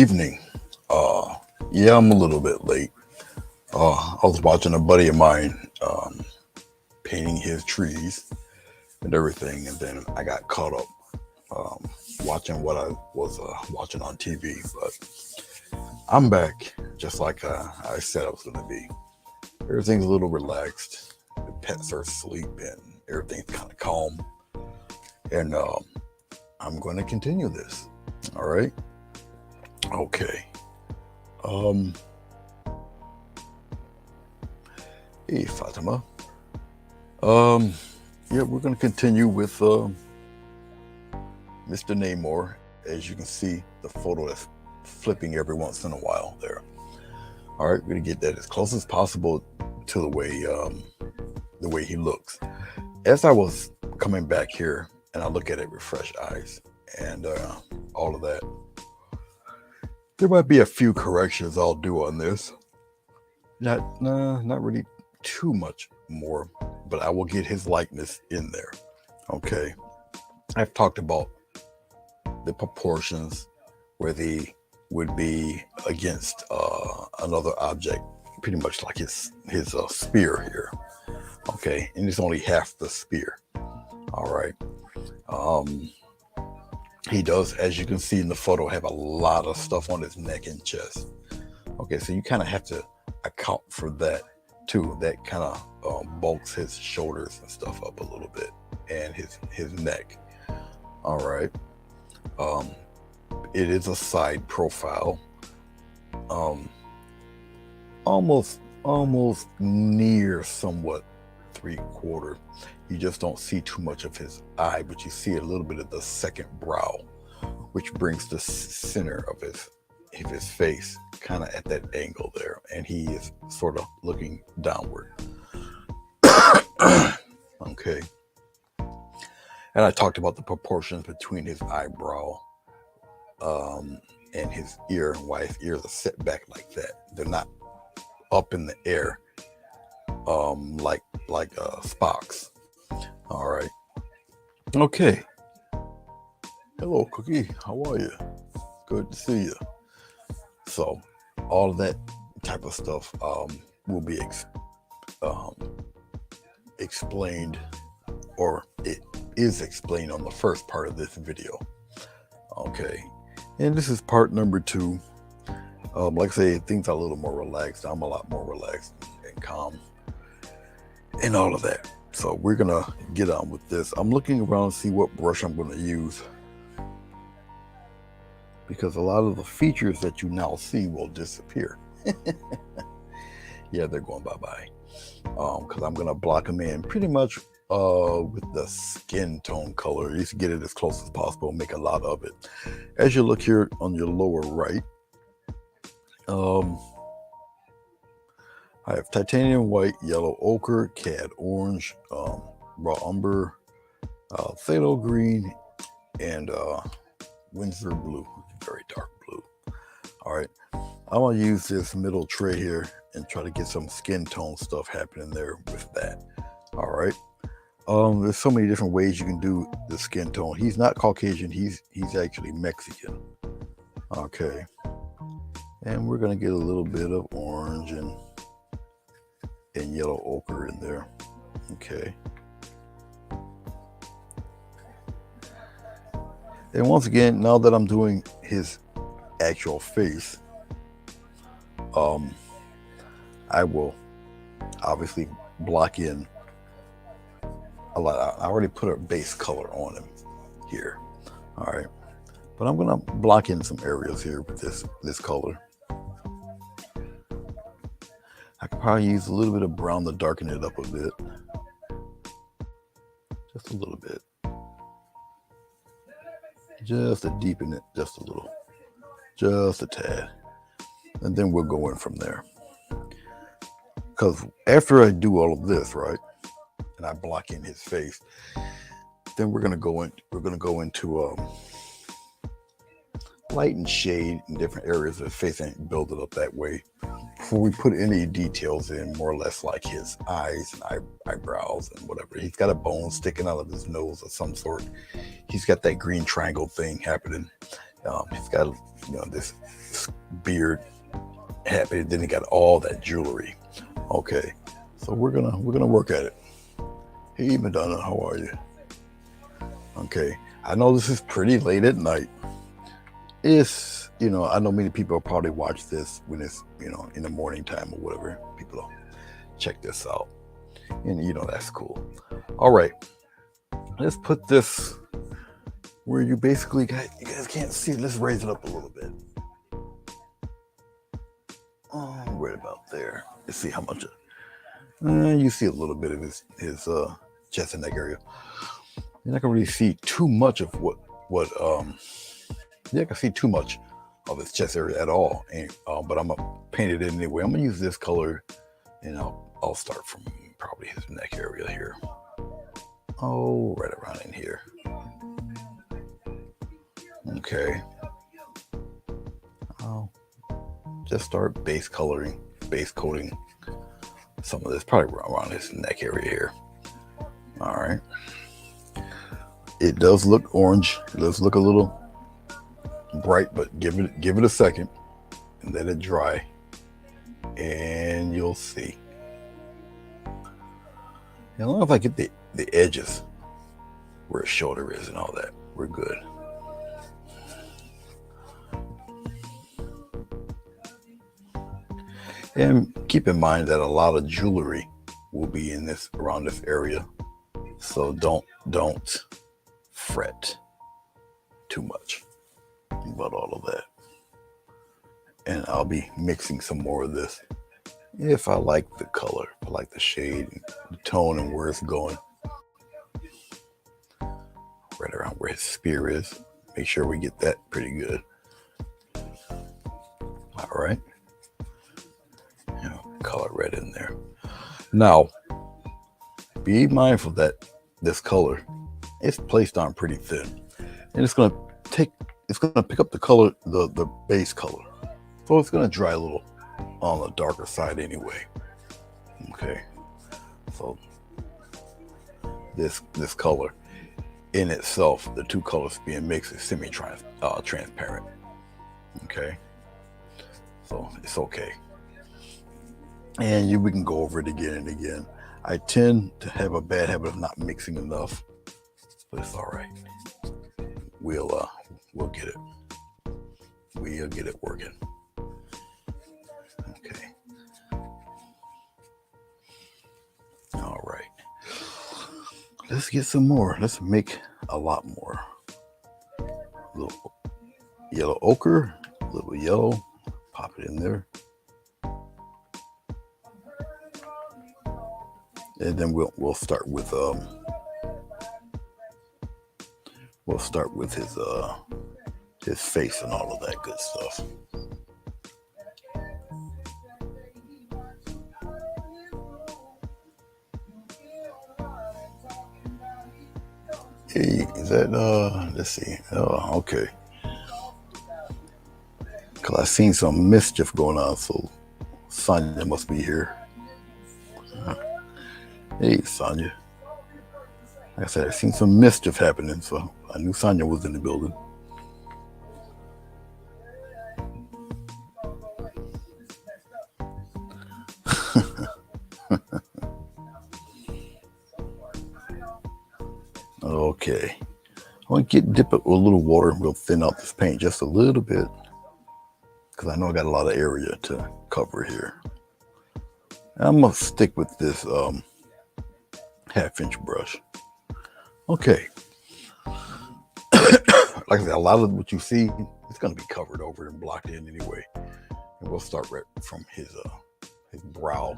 evening. Uh, yeah, I'm a little bit late. I was watching a buddy of mine painting his trees and everything, and then I got caught up watching what I was watching on TV. But I'm back, just like I said I was going to be. Everything's a little relaxed. The pets are asleep, and everything's kind of calm. And I'm going to continue this. All right. Okay. Um, Hey, Fatima. Um, yeah, we're going to continue with Mr. Namor. As you can see, the photo that's flipping every once in a while there. All right, we're going to get that as close as possible to the way he looks. As I was coming back here, and I look at it with fresh eyes, and all of that, there might be a few corrections I'll do on this. Not really too much more, but I will get his likeness in there. Okay. I've talked about the proportions where they would be against another object, pretty much like his spear here. Okay, and it's only half the spear. All right. Um, he does, as you can see in the photo, have a lot of stuff on his neck and chest. Okay, so you kind of have to account for that too. That kind of bulks his shoulders and stuff up a little bit, and his neck. All right. Um, it is a side profile. Um, almost near somewhat 3/4. You just don't see too much of his eye, but you see a little bit of the second brow, which brings the center of his face kind of at that angle there, and he is sort of looking downward. Okay. And I talked about the proportions between his eyebrow um, and his ear, and why his ears are set back like that. They're not up in the air like Spock's. All right. Okay. Hello, Cookie. How are you? Good to see you. So, all of that type of stuff will be um, explained, or it is explained on the first part of this video. Okay. And this is part number 2. Like I say, things are a little more relaxed. I'm a lot more relaxed and calm and all of that. So we're gonna get on with this. I'm looking around to see what brush I'm gonna use, because a lot of the features that you now see will disappear. Yeah, they're going bye-bye. Because I'm gonna block them in pretty much with the skin tone color. You can get it as close as possible, make a lot of it. As you look here on your lower right, I have titanium white, yellow ochre, cad orange, raw umber, phthalo green, and Windsor blue, very dark blue. All right, I'm gonna use this middle tray here and try to get some skin tone stuff happening there with that. All right. There's so many different ways you can do the skin tone. He's not Caucasian. He's actually Mexican. Okay. And we're gonna get a little bit of orange and yellow ochre in there. Okay. And once again, now that I'm doing his actual face, I will obviously block in a lot. I already put a base color on him here. All right. But I'm gonna block in some areas here with this color. I could probably use a little bit of brown to darken it up a bit. Just a little bit. Just to deepen it just a little. Just a tad. And then we'll go in from there. Because after I do all of this, right, and I block in his face, then we're gonna go into light and shade in different areas of his face and build it up that way before we put any details in, more or less like his eyes and eyebrows and whatever. He's got a bone sticking out of his nose of some sort. He's got that green triangle thing happening. He's got, this beard happening. Then he got all that jewelry. Okay, so we're gonna work at it. Hey, Madonna, how are you? Okay, I know this is pretty late at night. I know many people will probably watch this when it's, in the morning time or whatever. People will check this out. And, that's cool. All right, let's put this where you basically you guys can't see it. Let's raise it up a little bit. Oh, right about there. Let's see how much. You see a little bit of his chest and neck area. You're not gonna really see too much of what yeah, I can see too much of his chest area at all. And but I'm gonna paint it in anyway. I'm gonna use this color, and I'll start from probably his neck area here. Oh, right around in here. Okay. I'll just start base coating some of this, probably around his neck area here. All right. It does look orange. It does look a little bright, but give it a second and let it dry, and you'll see. As long as I get the edges where his shoulder is and all that, we're good. And keep in mind that a lot of jewelry will be in around this area, so don't fret too much about all of that. And I'll be mixing some more of this if I like the color, if I like the shade, and the tone, and where it's going. Right around where his spear is. Make sure we get that pretty good. All right. Color red in there. Now, be mindful that this color is placed on pretty thin, and it's gonna pick up the color, the base color. So it's gonna dry a little on the darker side anyway. Okay. So this color in itself, the two colors being mixed, is transparent. Okay. So it's okay. And we can go over it again and again. I tend to have a bad habit of not mixing enough, but it's all right. We'll get it. We'll get it working. Okay. All right. Let's get some more. Let's make a lot more. A little yellow ochre, a little yellow. Pop it in there. And then we'll start with his face and all of that good stuff. Hey, is that let's see. Oh, okay. Cause I seen some mischief going on, so Sonya must be here. Hey, Sonya. Like I said, I seen some mischief happening, so I knew Sonya was in the building. Okay. I want to dip it with a little water, and we'll thin out this paint just a little bit, because I know I got a lot of area to cover here. And I'm gonna stick with this 1/2-inch brush. Okay. Like I said, a lot of what you see, it's gonna be covered over and blocked in anyway. And we'll start right from his brow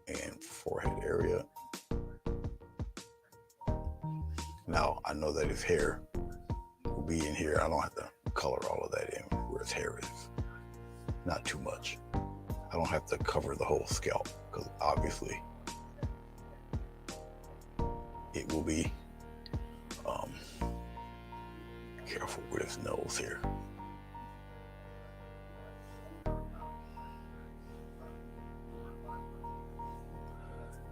and forehead area. Now I know that his hair will be in here. I don't have to color all of that in where his hair is. Not too much. I don't have to cover the whole scalp, because obviously it will be careful with his nose here.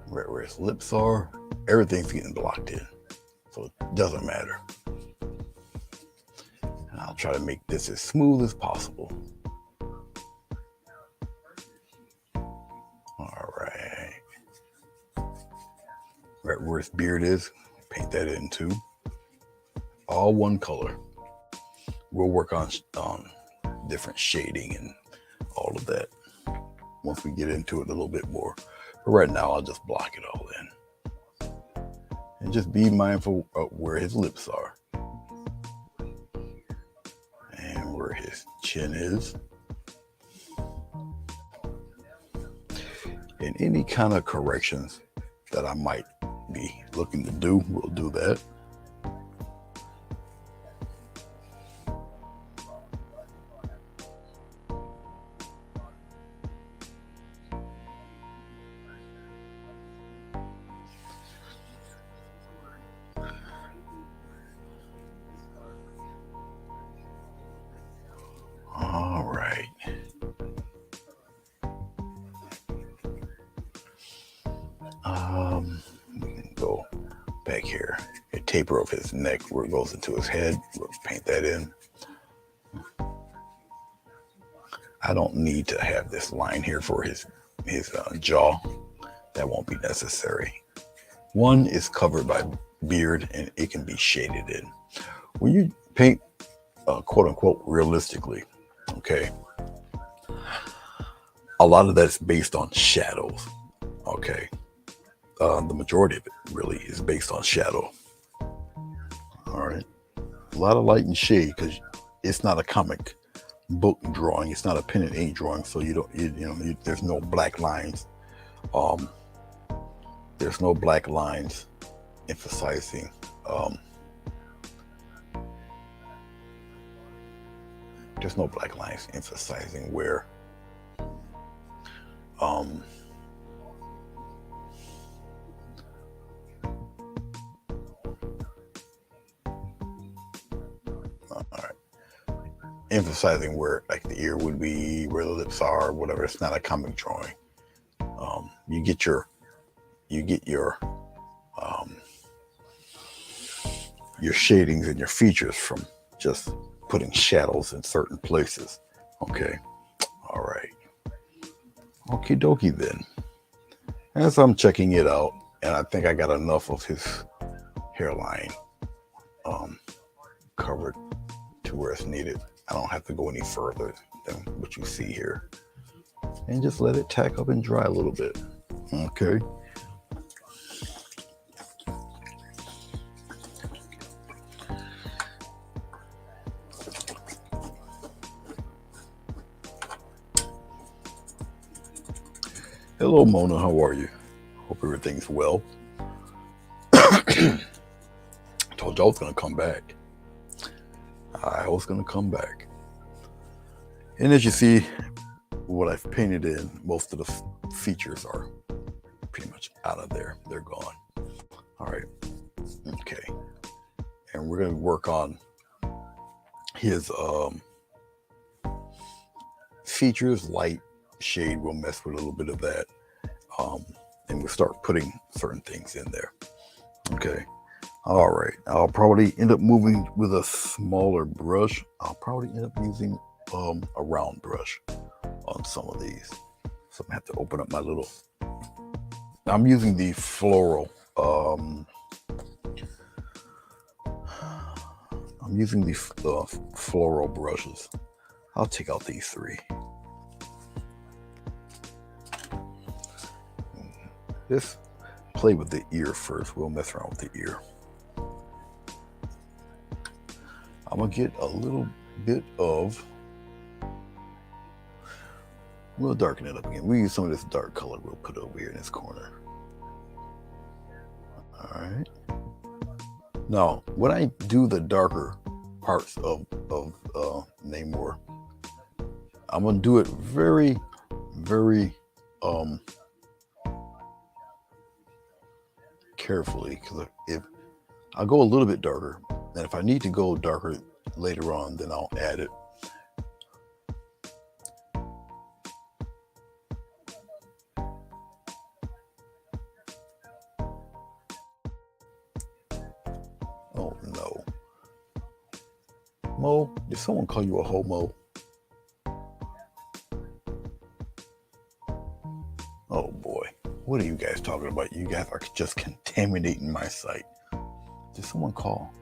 Where his lips are, everything's getting blocked in, so it doesn't matter. try to make this as smooth as possible. All right. Right where his beard is, paint that in too. All one color. We'll work on different shading and all of that once we get into it a little bit more. But right now, I'll just block it all in. And just be mindful of where his lips are. And where his chin is. And any kind of corrections that I might be looking to do, we'll do that. All right. We can go back here. A taper of his neck where it goes into his head. We'll paint that in. I don't need to have this line here for his jaw. That won't be necessary. One is covered by beard and it can be shaded in. When you paint quote unquote realistically, okay, a lot of that's based on shadows, okay. The majority of it really is based on shadow. All right, a lot of light and shade because it's not a comic book drawing. It's not a pen and ink drawing, so there's no black lines. There's no black lines emphasizing. There's no black lines emphasizing where. All right. Emphasizing where like the ear would be, where the lips are, whatever. It's not a comic drawing. You get your shadings and your features from just putting shadows in certain places. Okay. All right. Okie dokie then. As I'm checking it out, and I think I got enough of his hairline covered to where it's needed. I don't have to go any further than what you see here. And just let it tack up and dry a little bit. Okay. Hello, Mona. How are you? Hope everything's well. Told you I was going to come back. I was going to come back. And as you see, what I've painted in, most of the features are pretty much out of there. They're gone. All right. Okay. And we're going to work on his features, light, shade. We'll mess with a little bit of that. And we'll start putting certain things in there. Okay. All right. I'll probably end up moving with a smaller brush. I'll probably end up using a round brush on some of these. So I'm gonna have to open up my little. I'm using the floral. I'm using the floral brushes. I'll take out these three. Just play with the ear first. We'll mess around with the ear. I'm gonna get a little bit of. We'll darken it up again. We'll use some of this dark color. We'll put it over here in this corner. All right. Now, when I do the darker parts of Namor, I'm gonna do it very, very carefully, because if I'll go a little bit darker, and if I need to go darker later on, then I'll add it. Oh no. Mo, did someone call you a homo? Oh boy, what are you guys talking about? You guys are just contaminating my site. Did someone call?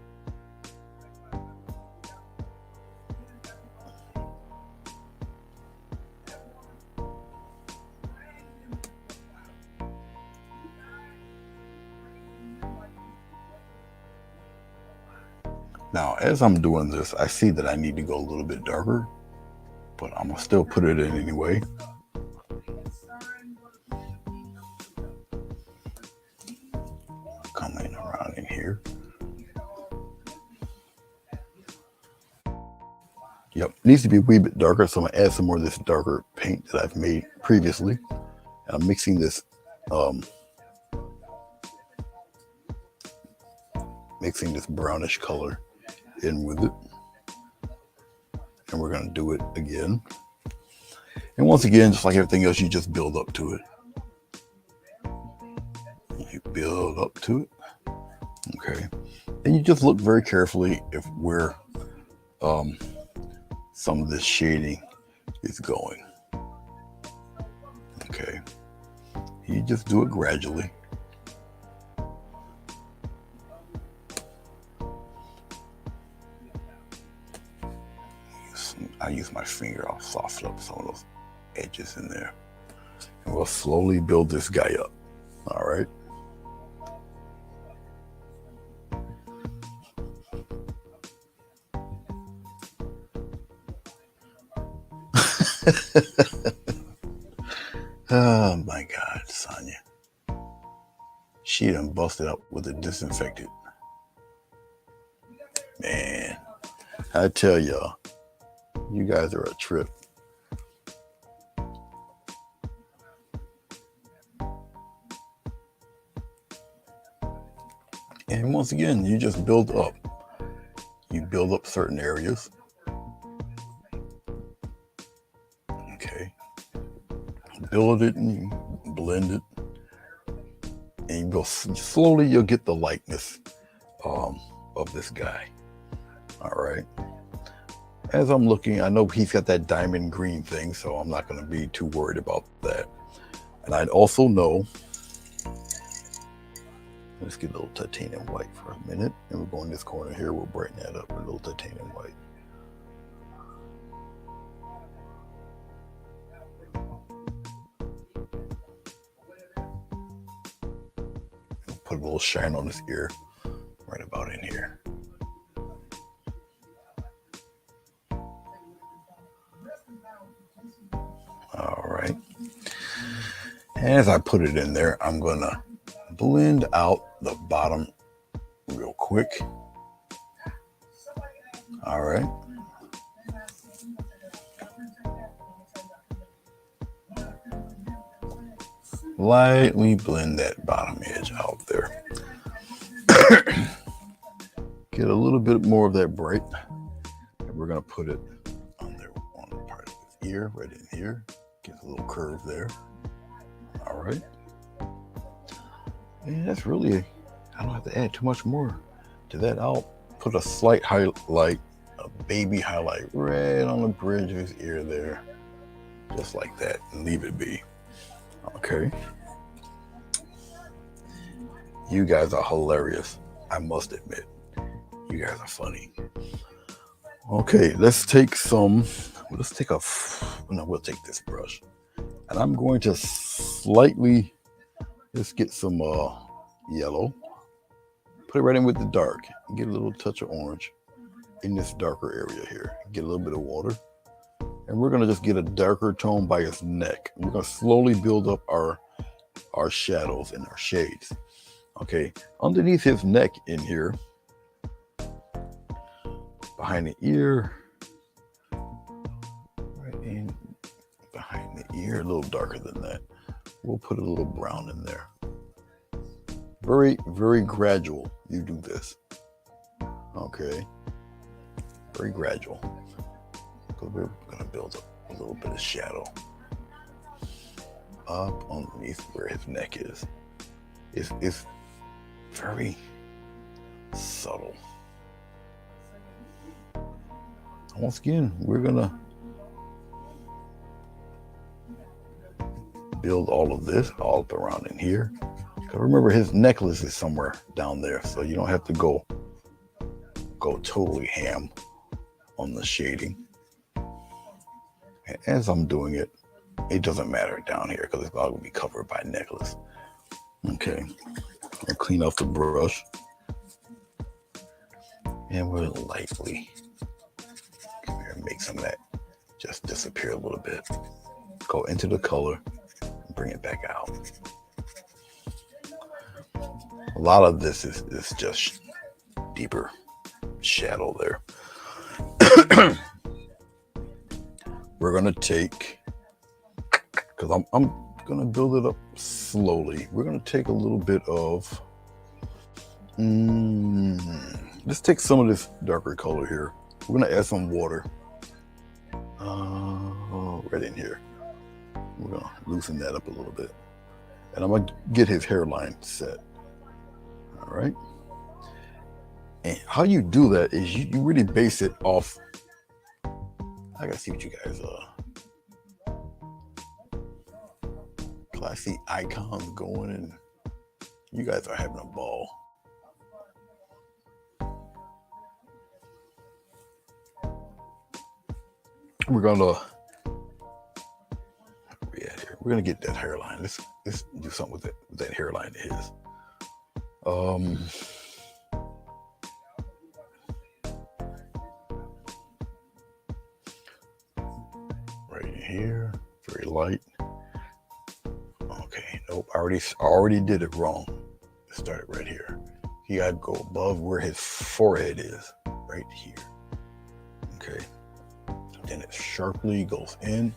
Now, as I'm doing this, I see that I need to go a little bit darker, but I'm gonna still put it in anyway. Coming around in here. Yep, needs to be a wee bit darker, so I'm gonna add some more of this darker paint that I've made previously. And I'm mixing this brownish color in with it. And we're gonna do it again. And once again, just like everything else, you just build up to it. You build up to it. Okay. And you just look very carefully if where some of this shading is going. Okay. You just do it gradually. I use my finger, I'll soften up some of those edges in there. And we'll slowly build this guy up. All right. Oh my God, Sonia. She done busted up with the disinfectant. Man, I tell y'all, you guys are a trip. And once again, you just build up. You build up certain areas. Okay. Build it and blend it. And you go slowly, you'll get the likeness of this guy. All right. As I'm looking, I know he's got that diamond green thing, so I'm not going to be too worried about that. And I'd also know, let's get a little titanium white for a minute. And we'll go in this corner here, we'll brighten that up with a little titanium white. Put a little shine on his ear right about in here. All right. As I put it in there, I'm going to blend out the bottom real quick. All right. Lightly blend that bottom edge out there. Get a little bit more of that bright. And we're going to put it on there on the part of his ear, right in here. Get a little curve there. All right. And that's really, I don't have to add too much more to that. I'll put a slight highlight, a baby highlight right on the bridge of his ear there. Just like that, and leave it be. Okay. You guys are hilarious, I must admit. You guys are funny. Okay, we'll take this brush. And I'm going to slightly, just get some yellow. Put it right in with the dark. Get a little touch of orange in this darker area here. Get a little bit of water. And we're gonna just get a darker tone by his neck. We're gonna slowly build up our shadows and our shades. Okay, underneath his neck in here, behind the ear, right in behind the ear, a little darker than that. We'll put a little brown in there. Very, very gradual, you do this. Okay, very gradual. Because we're gonna build up a little bit of shadow up underneath where his neck is. It's very subtle. Once again, we're gonna build all of this all up around in here. Because remember, his necklace is somewhere down there, so you don't have to go totally ham on the shading. And as I'm doing it, it doesn't matter down here because it's all going to be covered by necklace. Okay, I'll clean off the brush. And we'll lightly come here and make some of that just disappear a little bit. Go into the color and bring it back out. A lot of this is just deeper shadow there. We're gonna take, because I'm gonna build it up slowly. We're gonna take a little bit of, let's take some of this darker color here. We're gonna add some water right in here. We're gonna loosen that up a little bit. And I'm gonna get his hairline set. All right. And how you do that is you really base it off. I gotta see what you guys I see icons going and you guys are having a ball. We're gonna we're gonna get that hairline. Let's do something with that hairline of his. Right here, very light. Okay, nope, I already did it wrong. Let's start it right here. You gotta go above where his forehead is, right here. Okay, then it sharply goes in.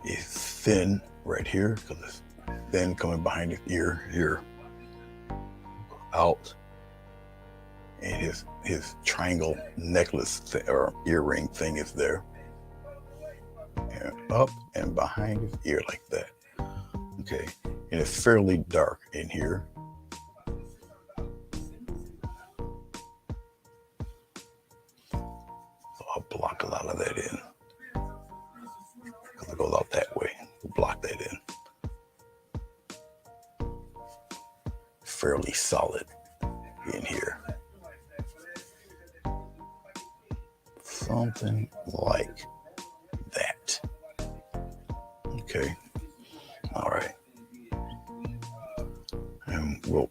It's thin right here because it's thin coming behind his ear here. Out. And his triangle necklace or earring thing is there. And up and behind his ear like that. Okay. And it's fairly dark in here. So I'll block a lot of that in. Because it goes out that way. We'll block that in. Fairly solid in here. Something like that. Okay. All right. And we'll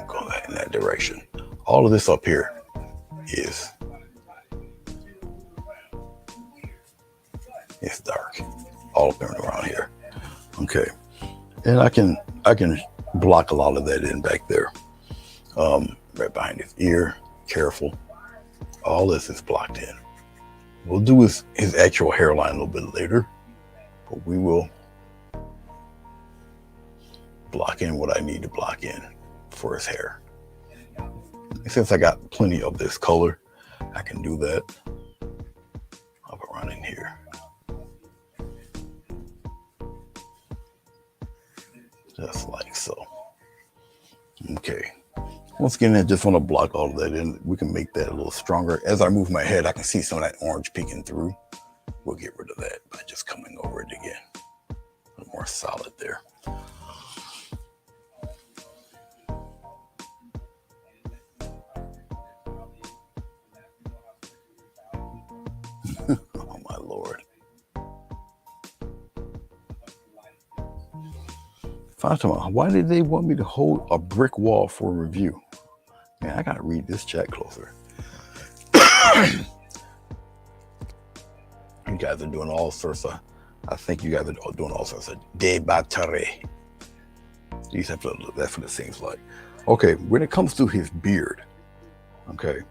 go in that direction. All of this up here is dark. All up and around here. Okay. And I can block a lot of that in back there. Right behind his ear. Careful. All this is blocked in. We'll do his actual hairline a little bit later, but we will block in what I need to block in for his hair. And since I got plenty of this color, I can do that up around in here. Just like so. Okay. Once again, I just want to block all of that in. We can make that a little stronger. As I move my head, I can see some of that orange peeking through. We'll get rid of that by just coming over it again. A little more solid there. Oh my Lord. Fatima, why did they want me to hold a brick wall for a review? Man, I gotta read this chat closer. You guys are doing all sorts of, I think you guys are doing all sorts of débattre. That's what it seems like. Okay, when it comes to his beard, okay,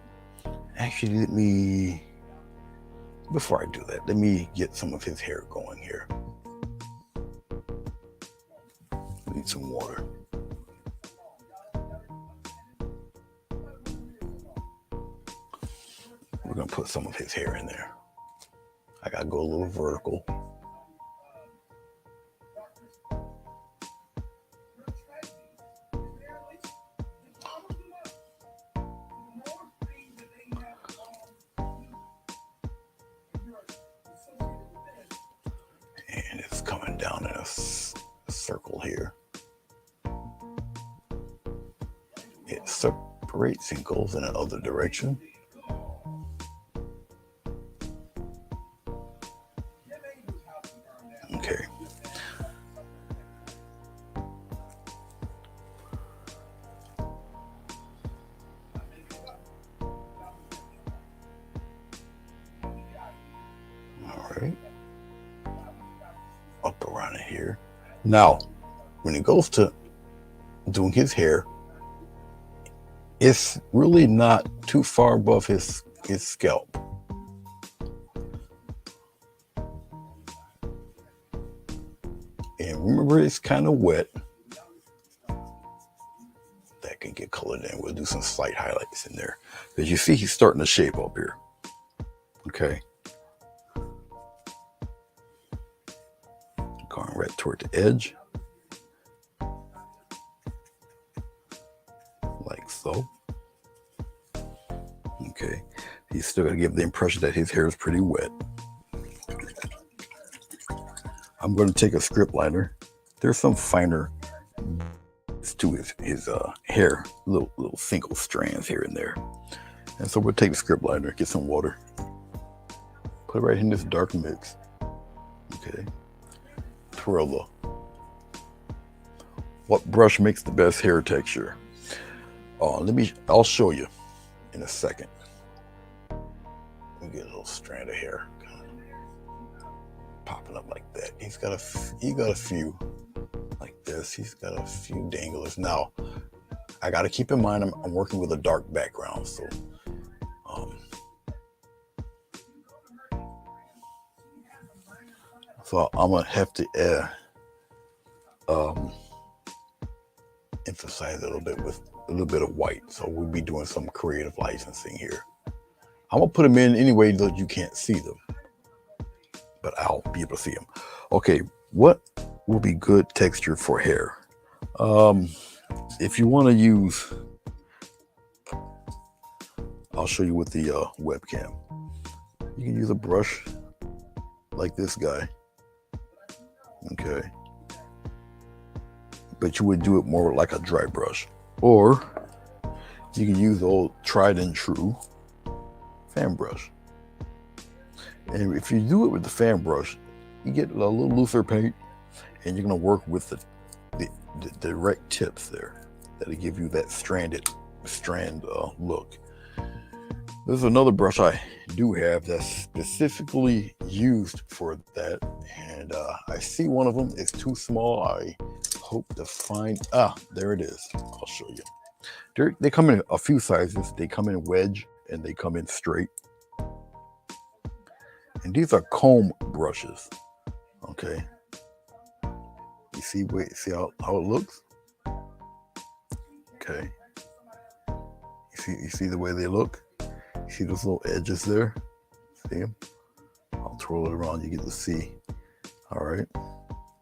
actually before I do that, let me get some of his hair going here. Need some water. We're gonna put some of his hair in there. I gotta go a little vertical. circle here. It separates and goes in another direction. Okay. All right. Up around here. Now, when it goes to doing his hair, it's really not too far above his scalp. And remember, it's kind of wet. That can get colored in. We'll do some slight highlights in there. Because you see he's starting to shape up here. Okay. Going right toward the edge. Like so. Okay. He's still going to give the impression that his hair is pretty wet. I'm going to take a script liner. There's some finer to his hair, little single strands here and there. And so we'll take the script liner, get some water, put it right in this dark mix. Okay. Twirl. What brush makes the best hair texture? I'll show you in a second. Let me get a little strand of hair popping up like that. He got a few like this. He's got a few danglers. Now, I got to keep in mind I'm working with a dark background, so I'm gonna have to emphasize a little bit with a little bit of white. So we'll be doing some creative licensing here. I'm gonna put them in anyway though you can't see them, but I'll be able to see them. Okay, what will be good texture for hair? If you want to use, I'll show you with the webcam. You can use a brush like this guy. Okay. But you would do it more like a dry brush. Or you can use the old tried and true fan brush. And if you do it with the fan brush, you get a little looser paint, and you're going to work with the direct tips there that'll give you that strand look. There's another brush I do have that's specifically used for that, and I see one of them is too small. I hope to find, there it is. I'll show you. They come in a few sizes. They come in wedge and they come in straight. And these are comb brushes. Okay. You see how it looks? Okay. You see the way they look? You see those little edges there? See them? I'll twirl it around, you get to see. All right.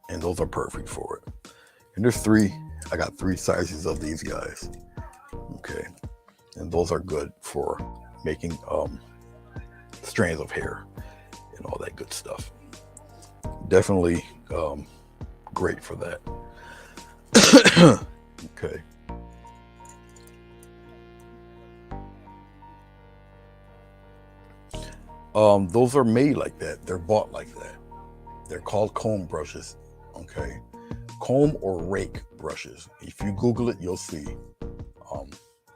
And those are perfect for it. And I got 3 sizes of these guys. Okay. And those are good for making strands of hair and all that good stuff. Definitely great for that. Okay. Those are made like that. They're bought like that. They're called comb brushes. Okay. Comb or rake brushes. If you Google it, you'll see.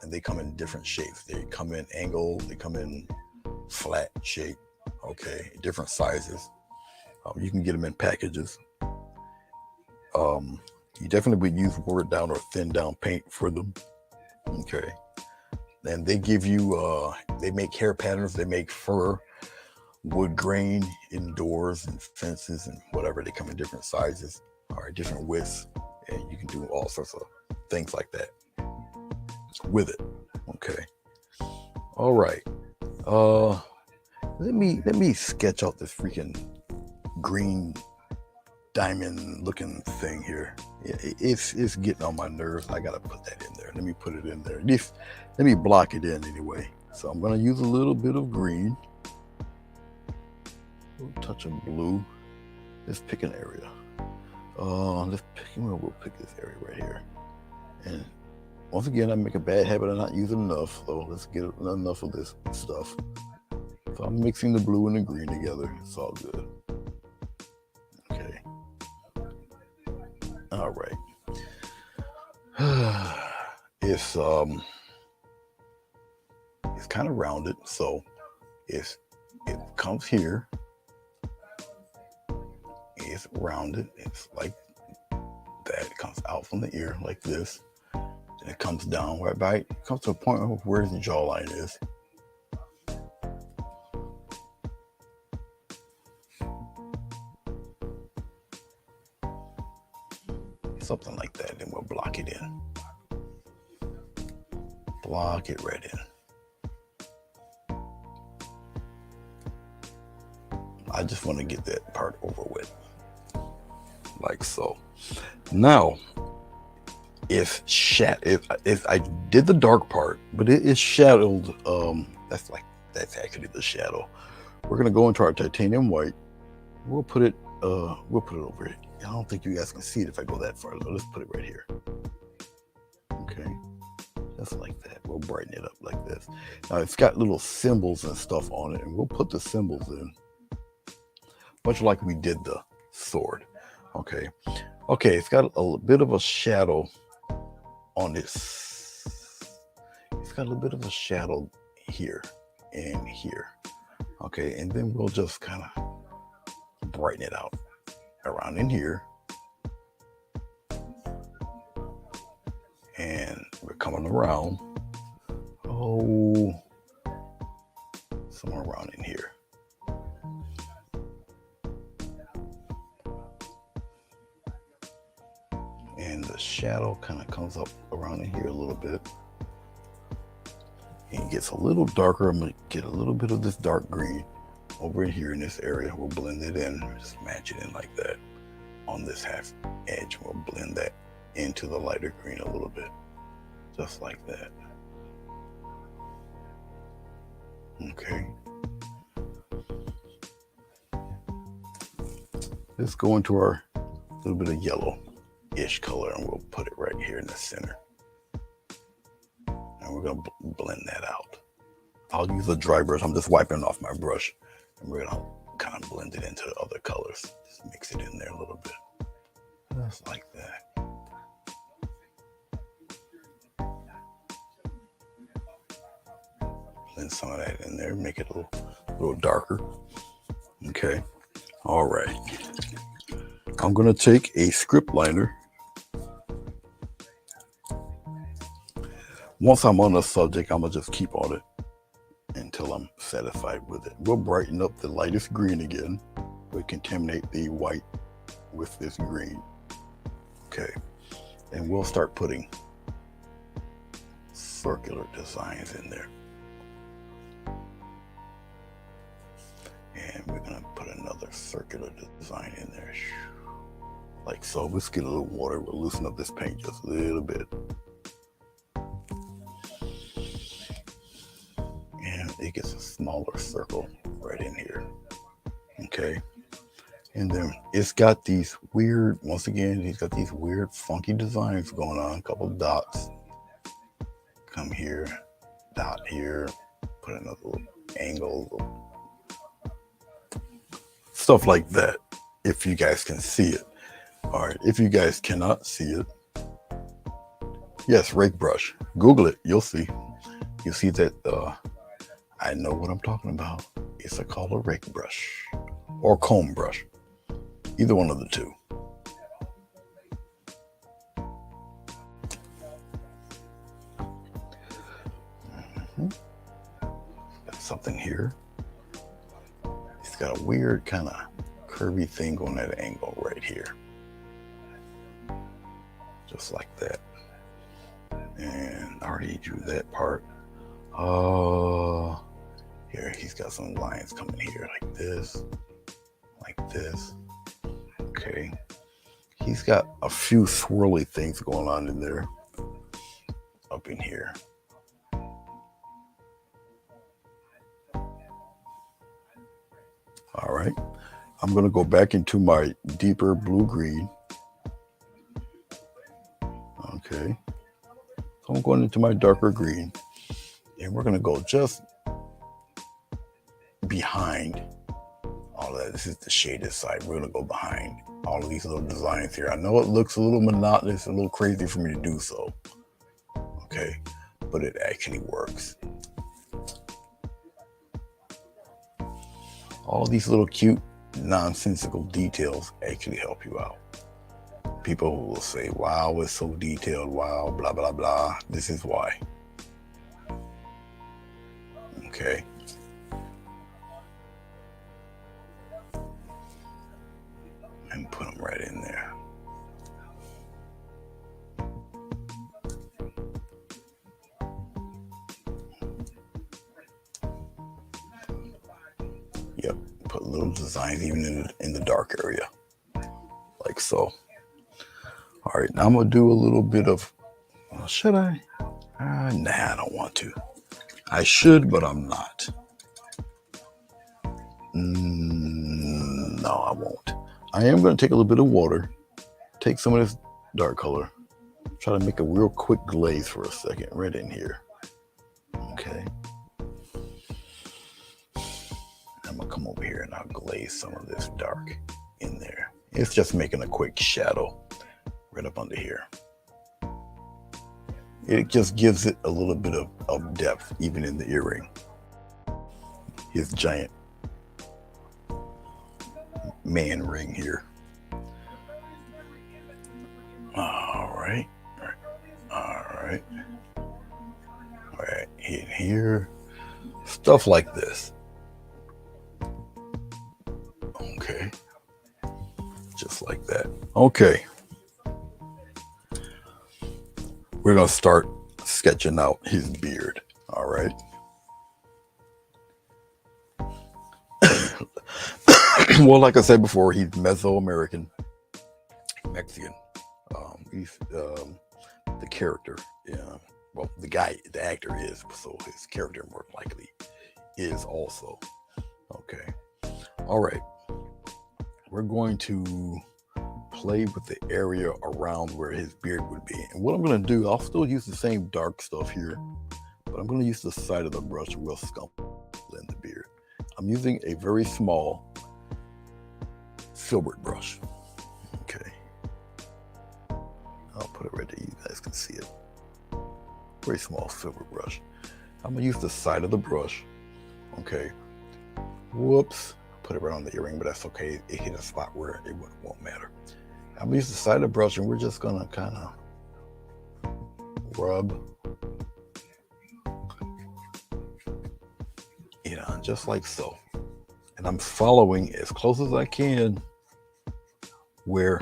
And they come in different shapes. They come in angle. They come in flat shape. Okay. Different sizes. You can get them in packages. You definitely would use watered down or thinned down paint for them. Okay. And they give you, they make hair patterns. They make fur, wood grain, indoors, and fences, and whatever. They come in different sizes, all right, different widths, and you can do all sorts of things like that with it. Okay. All right. Let me sketch out this freaking green diamond looking thing here. It's getting on my nerves. I gotta put that in there. Let me put it in there. Let me block it in anyway. So I'm gonna use a little bit of green, a little touch of blue. Let's pick an area. Let's pick him up. We'll pick this area right here. And once again, I make a bad habit of not using enough. So let's get enough of this stuff. So I'm mixing the blue and the green together. It's all good. Okay. All right. It's kind of rounded, so it comes here. It's rounded. It's like that. It comes out from the ear like this. Then it comes down right by. It comes to a point where the jawline is. Something like that. Then we'll block it in. Block it right in. I just want to get that part over with. Like so. Now, if I did the dark part, but it is shadowed, that's actually the shadow. We're gonna go into our titanium white. We'll put it over here. I don't think you guys can see it if I go that far. So let's put it right here. Okay. Just like that. We'll brighten it up like this. Now it's got little symbols and stuff on it, and we'll put the symbols in. Much like we did the sword. Okay. Okay, it's got a bit of a shadow on this. It's got a little bit of a shadow here and here. Okay, and then we'll just kind of brighten it out around in here. And we're coming around. Oh, somewhere around in here. And the shadow kind of comes up around in here a little bit. And it gets a little darker. I'm going to get a little bit of this dark green over in here in this area. We'll blend it in, just match it in like that on this half edge. We'll blend that into the lighter green a little bit, just like that. Okay. Let's go into our little bit of yellow-ish color, and we'll put it right here in the center. And we're going to blend that out. I'll use a dry brush. I'm just wiping off my brush, and we're going to kind of blend it into the other colors. Just mix it in there a little bit. Just like that. Blend some of that in there, make it a little darker. Okay. All right. I'm going to take a script liner. Once I'm on the subject, I'm going to just keep on it until I'm satisfied with it. We'll brighten up the lightest green again. We'll contaminate the white with this green. Okay. And we'll start putting circular designs in there. And we're going to put another circular design in there. Like so. Let's get a little water. We'll loosen up this paint just a little bit. And it gets a smaller circle right in here. Okay. And then it's got these weird, once again, he's got these weird funky designs going on. A couple dots. Come here, dot here, put another little angle, stuff like that, if you guys can see it. All right, if you guys cannot see it, yes, rake brush. Google it, you'll see. You'll see that I know what I'm talking about. It's called a rake brush or comb brush. Either one of the two. Got something here. It's got a weird kind of curvy thing on that angle right here. Just like that. And I already drew that part. Here he's got some lines coming here like this. Like this. Okay. He's got a few swirly things going on in there. Up in here. All right. I'm going to go back into my deeper blue-green So I'm going into my darker green, and we're going to go just behind all of that. This is the shaded side. We're going to go behind all of these little designs here. I know it looks a little monotonous, a little crazy for me to do so. Okay, but it actually works. All these little cute, nonsensical details actually help you out. People who will say, wow, it's so detailed, wow, blah, blah, blah. This is why. Okay. And put them right in there. Yep, put little designs even in the dark area, like so. All right, now I'm gonna do a little bit of, should I? Nah, I don't want to. I should, but I'm not. No, I won't. I am gonna take a little bit of water, take some of this dark color, try to make a real quick glaze for a second right in here. Okay. I'm gonna come over here and I'll glaze some of this dark in there. It's just making a quick shadow right up under here. It just gives it a little bit of depth, even in the earring. His giant man ring here. All right. In here. Stuff like this. Okay. Just like that. Okay. We're going to start sketching out his beard. All right. Well, like I said before, he's Mesoamerican, Mexican. He's the character. Well, the actor is, so his character more likely is also. Okay. All right. We're going to play with the area around where his beard would be. And what I'm going to do, I'll still use the same dark stuff here, but I'm going to use the side of the brush real scump in the beard. I'm using a very small filbert brush. Okay. I'll put it right there. You guys can see it. Very small filbert brush. I'm going to use the side of the brush. Okay. Whoops. Put it right on the earring, but that's okay. It hit a spot where it won't matter. I'm going to use the side of the brush, and we're just going to kind of rub it on just like so. And I'm following as close as I can where,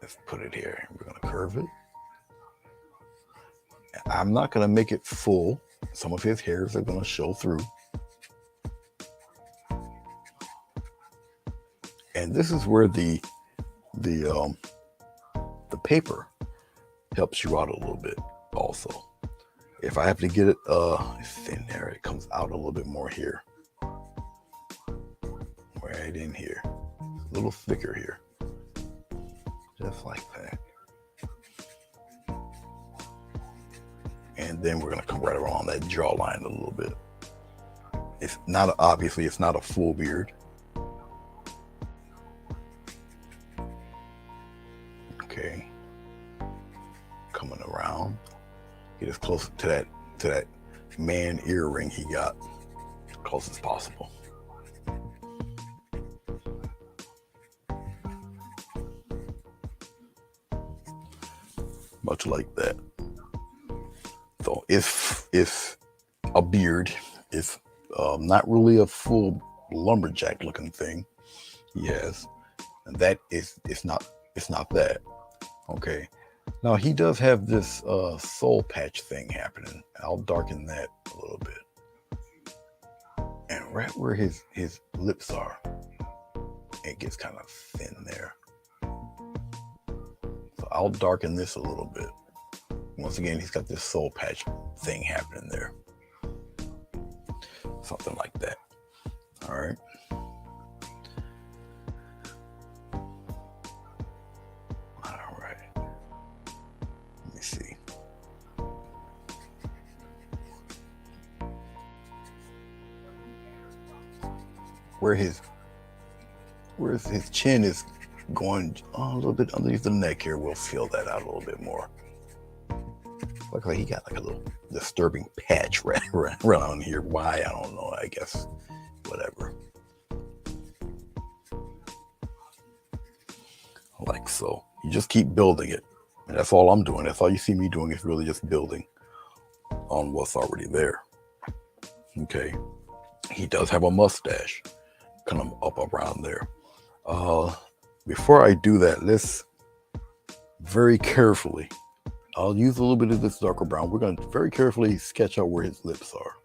let's put it here. We're going to curve it. I'm not going to make it full. Some of his hairs are going to show through. And this is where the paper helps you out a little bit also. If I have to get it thin there, it comes out a little bit more here. Right in here. A little thicker here. Just like that. And then we're going to come right around that jawline a little bit. It's not, obviously, it's not a full beard. Okay. Coming around. Get as close to that man earring he got. As close as possible. Much like that. So if a beard is not really a full lumberjack looking thing he has, and that is it's not that. Okay. Now he does have this soul patch thing happening. I'll darken that a little bit. And right where his lips are, it gets kind of thin there. So I'll darken this a little bit. Once again, he's got this soul patch thing happening there. Something like that. All right. All right. Let me see. where his chin is going a little bit underneath the neck here. We'll fill that out a little bit more. Looks like he got like a little disturbing patch right around here. Why? I don't know. I guess whatever. Like so. You just keep building it. And that's all I'm doing. That's all you see me doing is really just building on what's already there. Okay. He does have a mustache kind of up around there. Before I do that, let's very carefully, I'll use a little bit of this darker brown. We're going to very carefully sketch out where his lips are.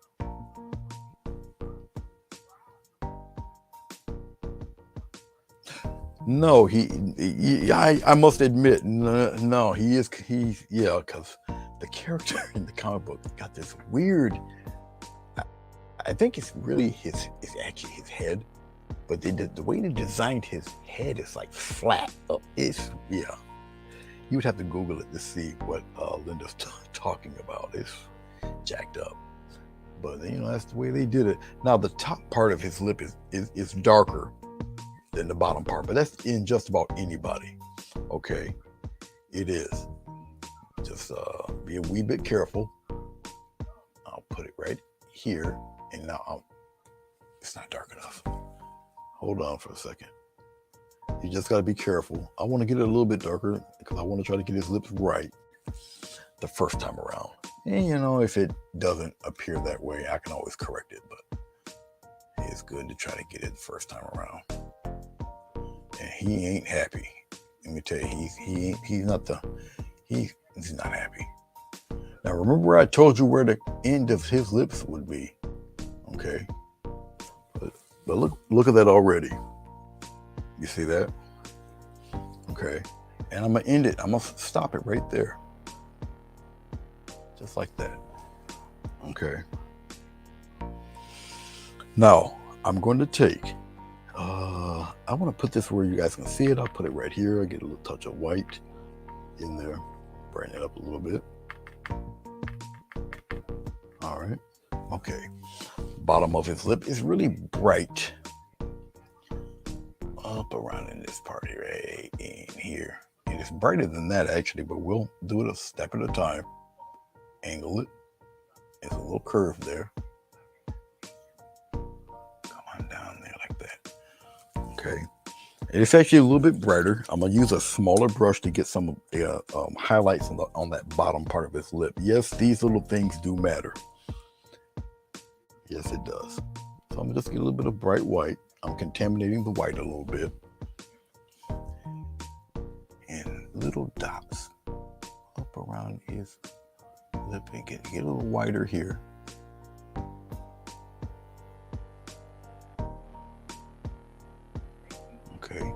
No, I must admit, no, he's, yeah, because the character in the comic book got this weird, I think it's really actually his head, but the way they designed his head is like flat up. It's, yeah, you would have to Google it to see what Linda's talking about. It's jacked up, but you know, that's the way they did it. Now the top part of his lip is darker than the bottom part, but that's in just about anybody. Okay, it is. Just be a wee bit careful. I'll put it right here, and now it's not dark enough. Hold on for a second. You just got to be careful. I want to get it a little bit darker because I want to try to get his lips right the first time around. And you know, if it doesn't appear that way, I can always correct it, but it's good to try to get it the first time around. And he ain't happy. Let me tell you, he's not happy. Now remember I told you where the end of his lips would be. Okay. But look at that already. You see that? Okay. And I'm gonna end it. I'm gonna stop it right there. Just like that. Okay. Now I'm going to take I want to put this where you guys can see it. I'll put it right here. I get a little touch of white in there. Brighten it up a little bit. All right. Okay. Bottom of his lip is really bright. Up around in this part here, right in here. And it's brighter than that actually, but we'll do it a step at a time. Angle it. It's a little curve there. Come on down there like that. Okay. It's actually a little bit brighter. I'm gonna use a smaller brush to get some highlights on that bottom part of his lip. Yes, these little things do matter. Yes, it does. So I'm gonna just get a little bit of bright white. I'm contaminating the white a little bit. And little dots up around his lip and get a little whiter here. Okay.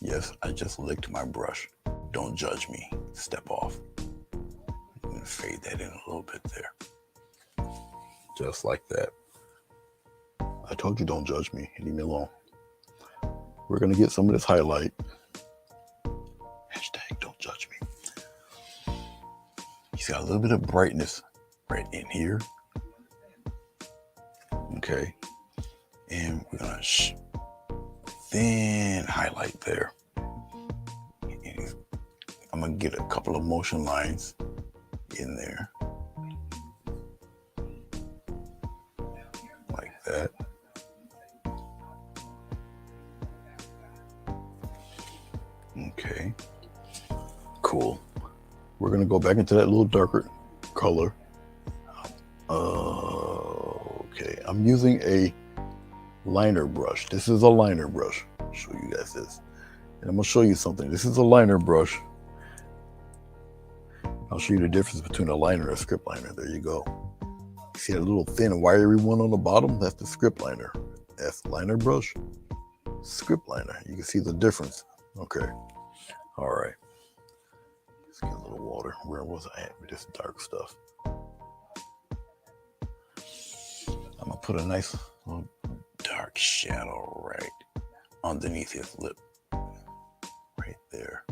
Yes, I just licked my brush. Don't judge me. Step off. I'm gonna fade that in a little bit there. Just like that. I told you don't judge me. Leave me alone. We're gonna get some of this highlight. Hashtag don't judge me. He's got a little bit of brightness right in here. Okay. And we're gonna thin highlight there. And I'm gonna get a couple of motion lines in there. Like that. Okay. Cool. We're gonna go back into that little darker color. Okay. I'm using a liner brush. This is a liner brush. I'll show you guys this. And I'm gonna show you something. This is a liner brush. I'll show you the difference between a liner and a script liner. There you go. You see that little thin wiry one on the bottom? That's the script liner. That's the liner brush. Script liner. You can see the difference. Okay. All right. Let's get a little water. Where was I at with this dark stuff? I'm gonna put a nice little dark shadow right underneath his lip, right there.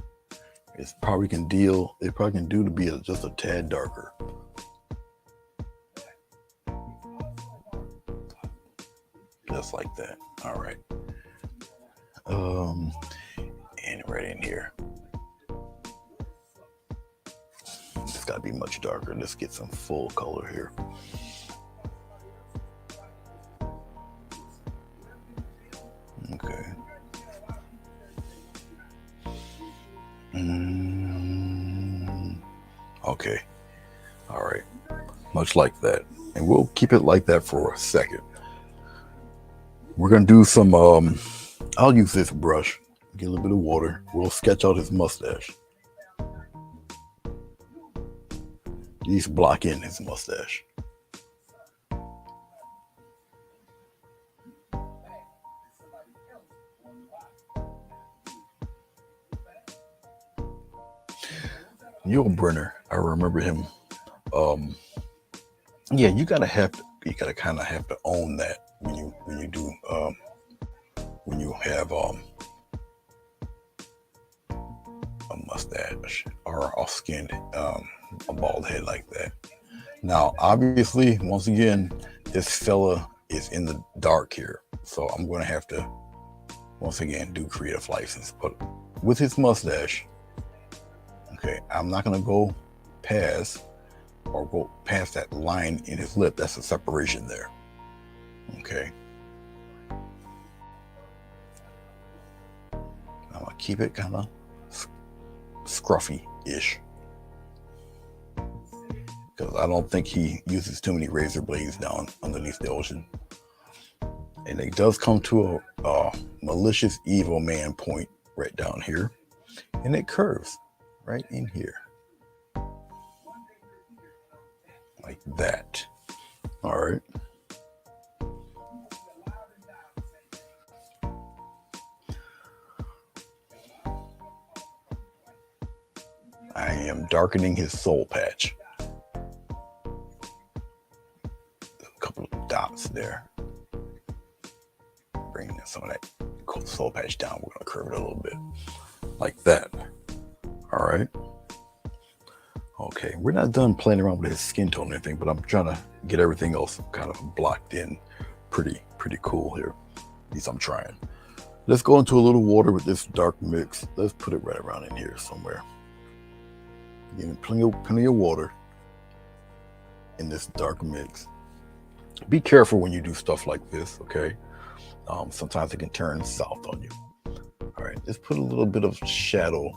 It probably can do to be just a tad darker. Just like that. All right. And right in here. It's got to be much darker. Let's get some full color here. Okay. Okay. All right. Much like that. And we'll keep it like that for a second. We're going to do some, I'll use this brush, get a little bit of water. We'll sketch out his mustache. At least block in his mustache. Yul Brynner, I remember him. Yeah, you gotta kind of have to own that when you do when you have a mustache or off-skinned a bald head like that. Now, obviously, once again, this fella is in the dark here, so I'm going to have to once again do creative license. But with his mustache, okay, I'm not going to go past that line in his lip. That's a separation there. Okay. I'm going to keep it kind of scruffy-ish, because I don't think he uses too many razor blades down underneath the ocean. And it does come to a malicious evil man point right down here, and it curves right in here like that. All right. I am darkening his soul patch. A couple of dots there. Bringing some of that soul patch down. We're going to curve it a little bit like that. All right. Okay, we're not done playing around with his skin tone or anything, but I'm trying to get everything else kind of blocked in pretty cool here. At least I'm trying. Let's go into a little water with this dark mix. Let's put it right around in here somewhere. Getting plenty of water in this dark mix. Be careful when you do stuff like this, okay? Sometimes it can turn south on you. All right, let's put a little bit of shadow.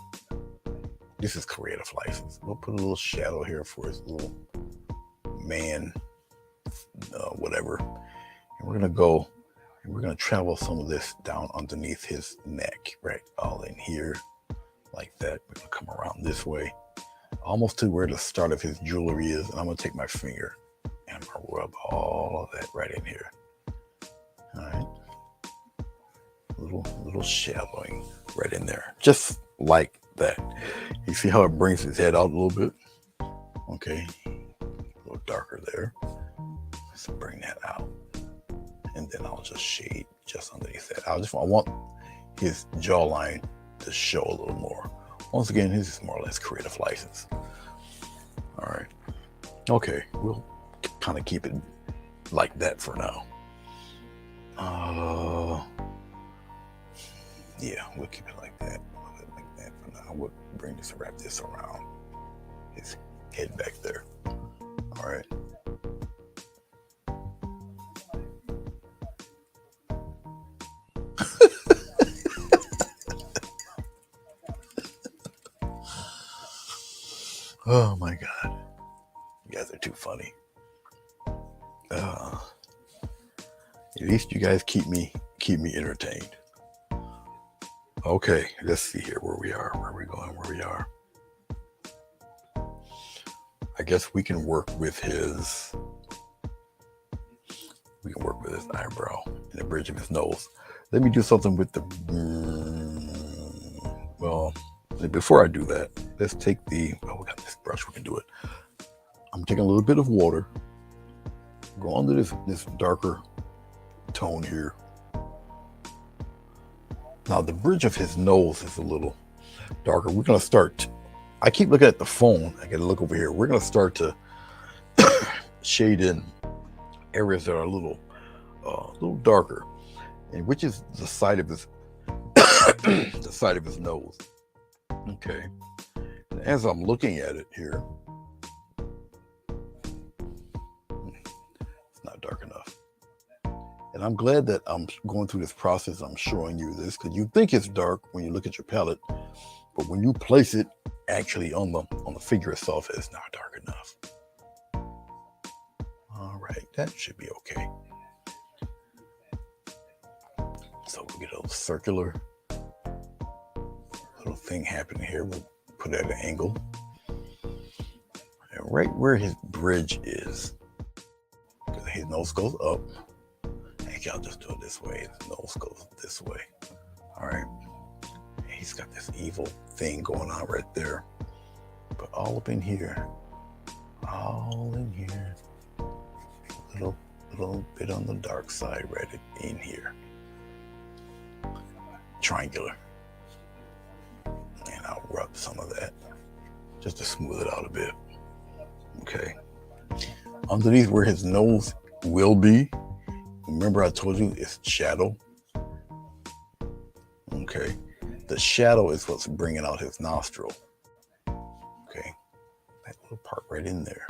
This is creative license. We'll put a little shadow here for his little man, whatever. And we're gonna go and we're gonna travel some of this down underneath his neck, right? All in here, like that. We're gonna come around this way, almost to where the start of his jewelry is. And I'm gonna take my finger and I'm gonna rub all of that right in here. All right. Little shadowing right in there, just like that. You see how it brings his head out a little bit? Okay, a little darker there. Let's bring that out, and then I'll just shade just underneath that. I want his jawline to show a little more. Once again, this is more or less creative license. All right. Okay, we'll kind of keep it like that for now. Yeah, we'll keep it like that. Like that for now. We'll wrap this around his head back there. All right. Oh my God. You guys are too funny. At least you guys keep me entertained. Okay, let's see here where we are, where we're going, where we are. I guess we can work with his eyebrow and the bridge of his nose. Let me do something with the, well, before I do that, let's take we got this brush, we can do it. I'm taking a little bit of water Go under this darker tone here. Now the bridge of his nose is a little darker. We're gonna start. I keep looking at the phone. I gotta look over here. We're gonna start to shade in areas that are a little darker, and which is the side of his the side of his nose. Okay. And as I'm looking at it here, it's not dark enough. And I'm glad that I'm going through this process. I'm showing you this because you think it's dark when you look at your palette, but when you place it actually on the figure itself, it's not dark enough. All right, that should be okay. So we'll get a little circular little thing happening here. We'll put it at an angle. And right where his bridge is, because his nose goes up. Actually, I'll just do it this way. His nose goes this way. All right. He's got this evil thing going on right there. But all up in here, all in here, a little bit on the dark side right in here. Triangular. And I'll rub some of that just to smooth it out a bit. Okay. Underneath where his nose will be, remember I told you it's shadow? Okay. The shadow is what's bringing out his nostril. Okay. That little part right in there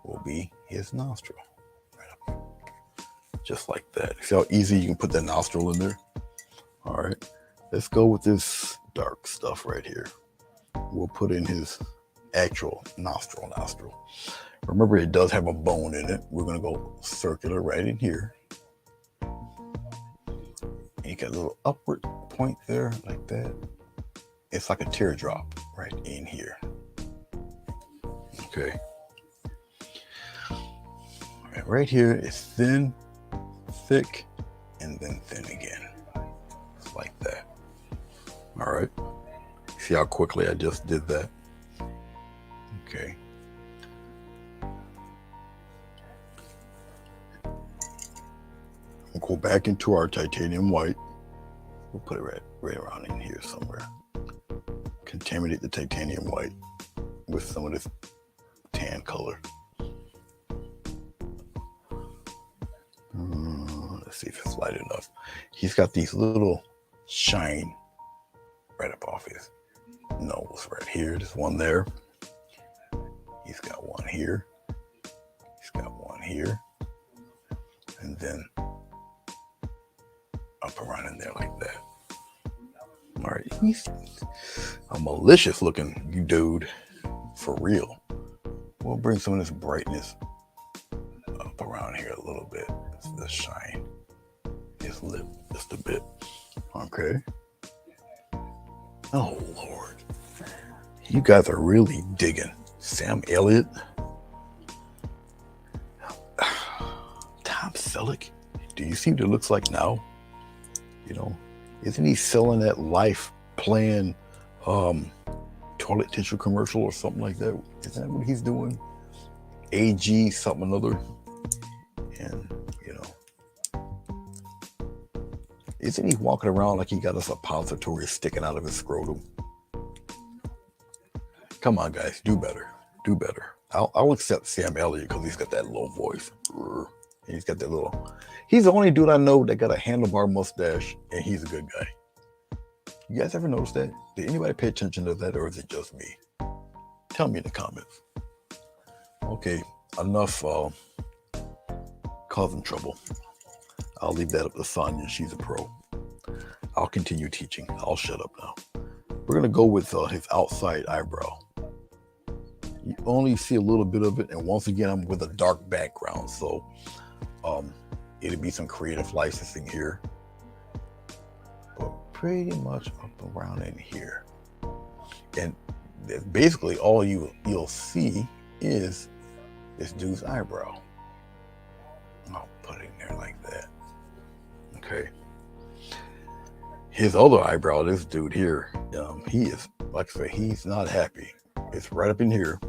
will be his nostril. Right up. Just like that. See how easy you can put that nostril in there? All right. Let's go with this dark stuff right here. We'll put in his actual nostril. Remember, it does have a bone in it. We're going to go circular right in here. And you got a little upward point there like that. It's like a teardrop right in here. Okay. And right here is thin, thick, and then thin again. Just like that. All right. See how quickly I just did that? Okay. We'll go back into our titanium white. We'll put it right around in here somewhere. Contaminate the titanium white with some of this tan color. Let's see if it's light enough. He's got these little shine right up off his nose right here. There's one there. He's got one here. He's got one here. And then up around in there like that. All right, he's a malicious looking dude for real. We'll bring some of this brightness up around here a little bit. This shine, his lip just a bit. Okay. Oh Lord, you guys are really digging Sam Elliott, Tom Selleck. Do you see what it looks like now? You know, isn't he selling that Life Plan toilet tissue commercial or something like that? Isn't that what he's doing? AG something another. And, you know, isn't he walking around like he got a suppository sticking out of his scrotum? Come on, guys, do better. Do better. I'll accept Sam Elliott because he's got that low voice. And he's got that little... He's the only dude I know that got a handlebar mustache, and he's a good guy. You guys ever notice that? Did anybody pay attention to that, or is it just me? Tell me in the comments. Okay, enough causing trouble. I'll leave that up to Sonya. She's a pro. I'll continue teaching. I'll shut up now. We're going to go with his outside eyebrow. You only see a little bit of it, and once again, I'm with a dark background, so it'll be some creative licensing here. But pretty much up around in here. And basically all you'll see is this dude's eyebrow. I'll put it in there like that. Okay. His other eyebrow, this dude here, he is, like I say, he's not happy. It's right up in here.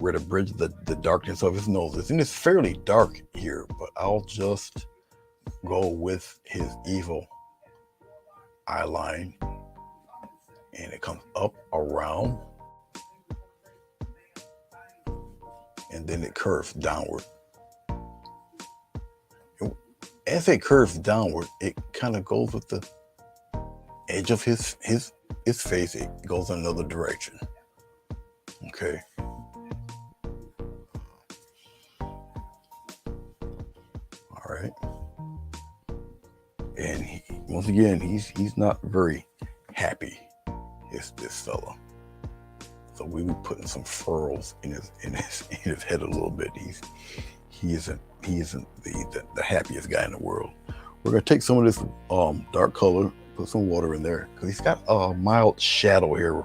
where to bridge the darkness of his nose is. And it's fairly dark here, but I'll just go with his evil eye line. And it comes up, around, and then it curves downward. As it curves downward, it kind of goes with the edge of his face. It goes in another direction. Okay. All right. And once again, he's not very happy. It's this fella. So we be putting some furrows in his head a little bit. He isn't the happiest guy in the world. We're gonna take some of this dark color, put some water in there, because he's got a mild shadow here,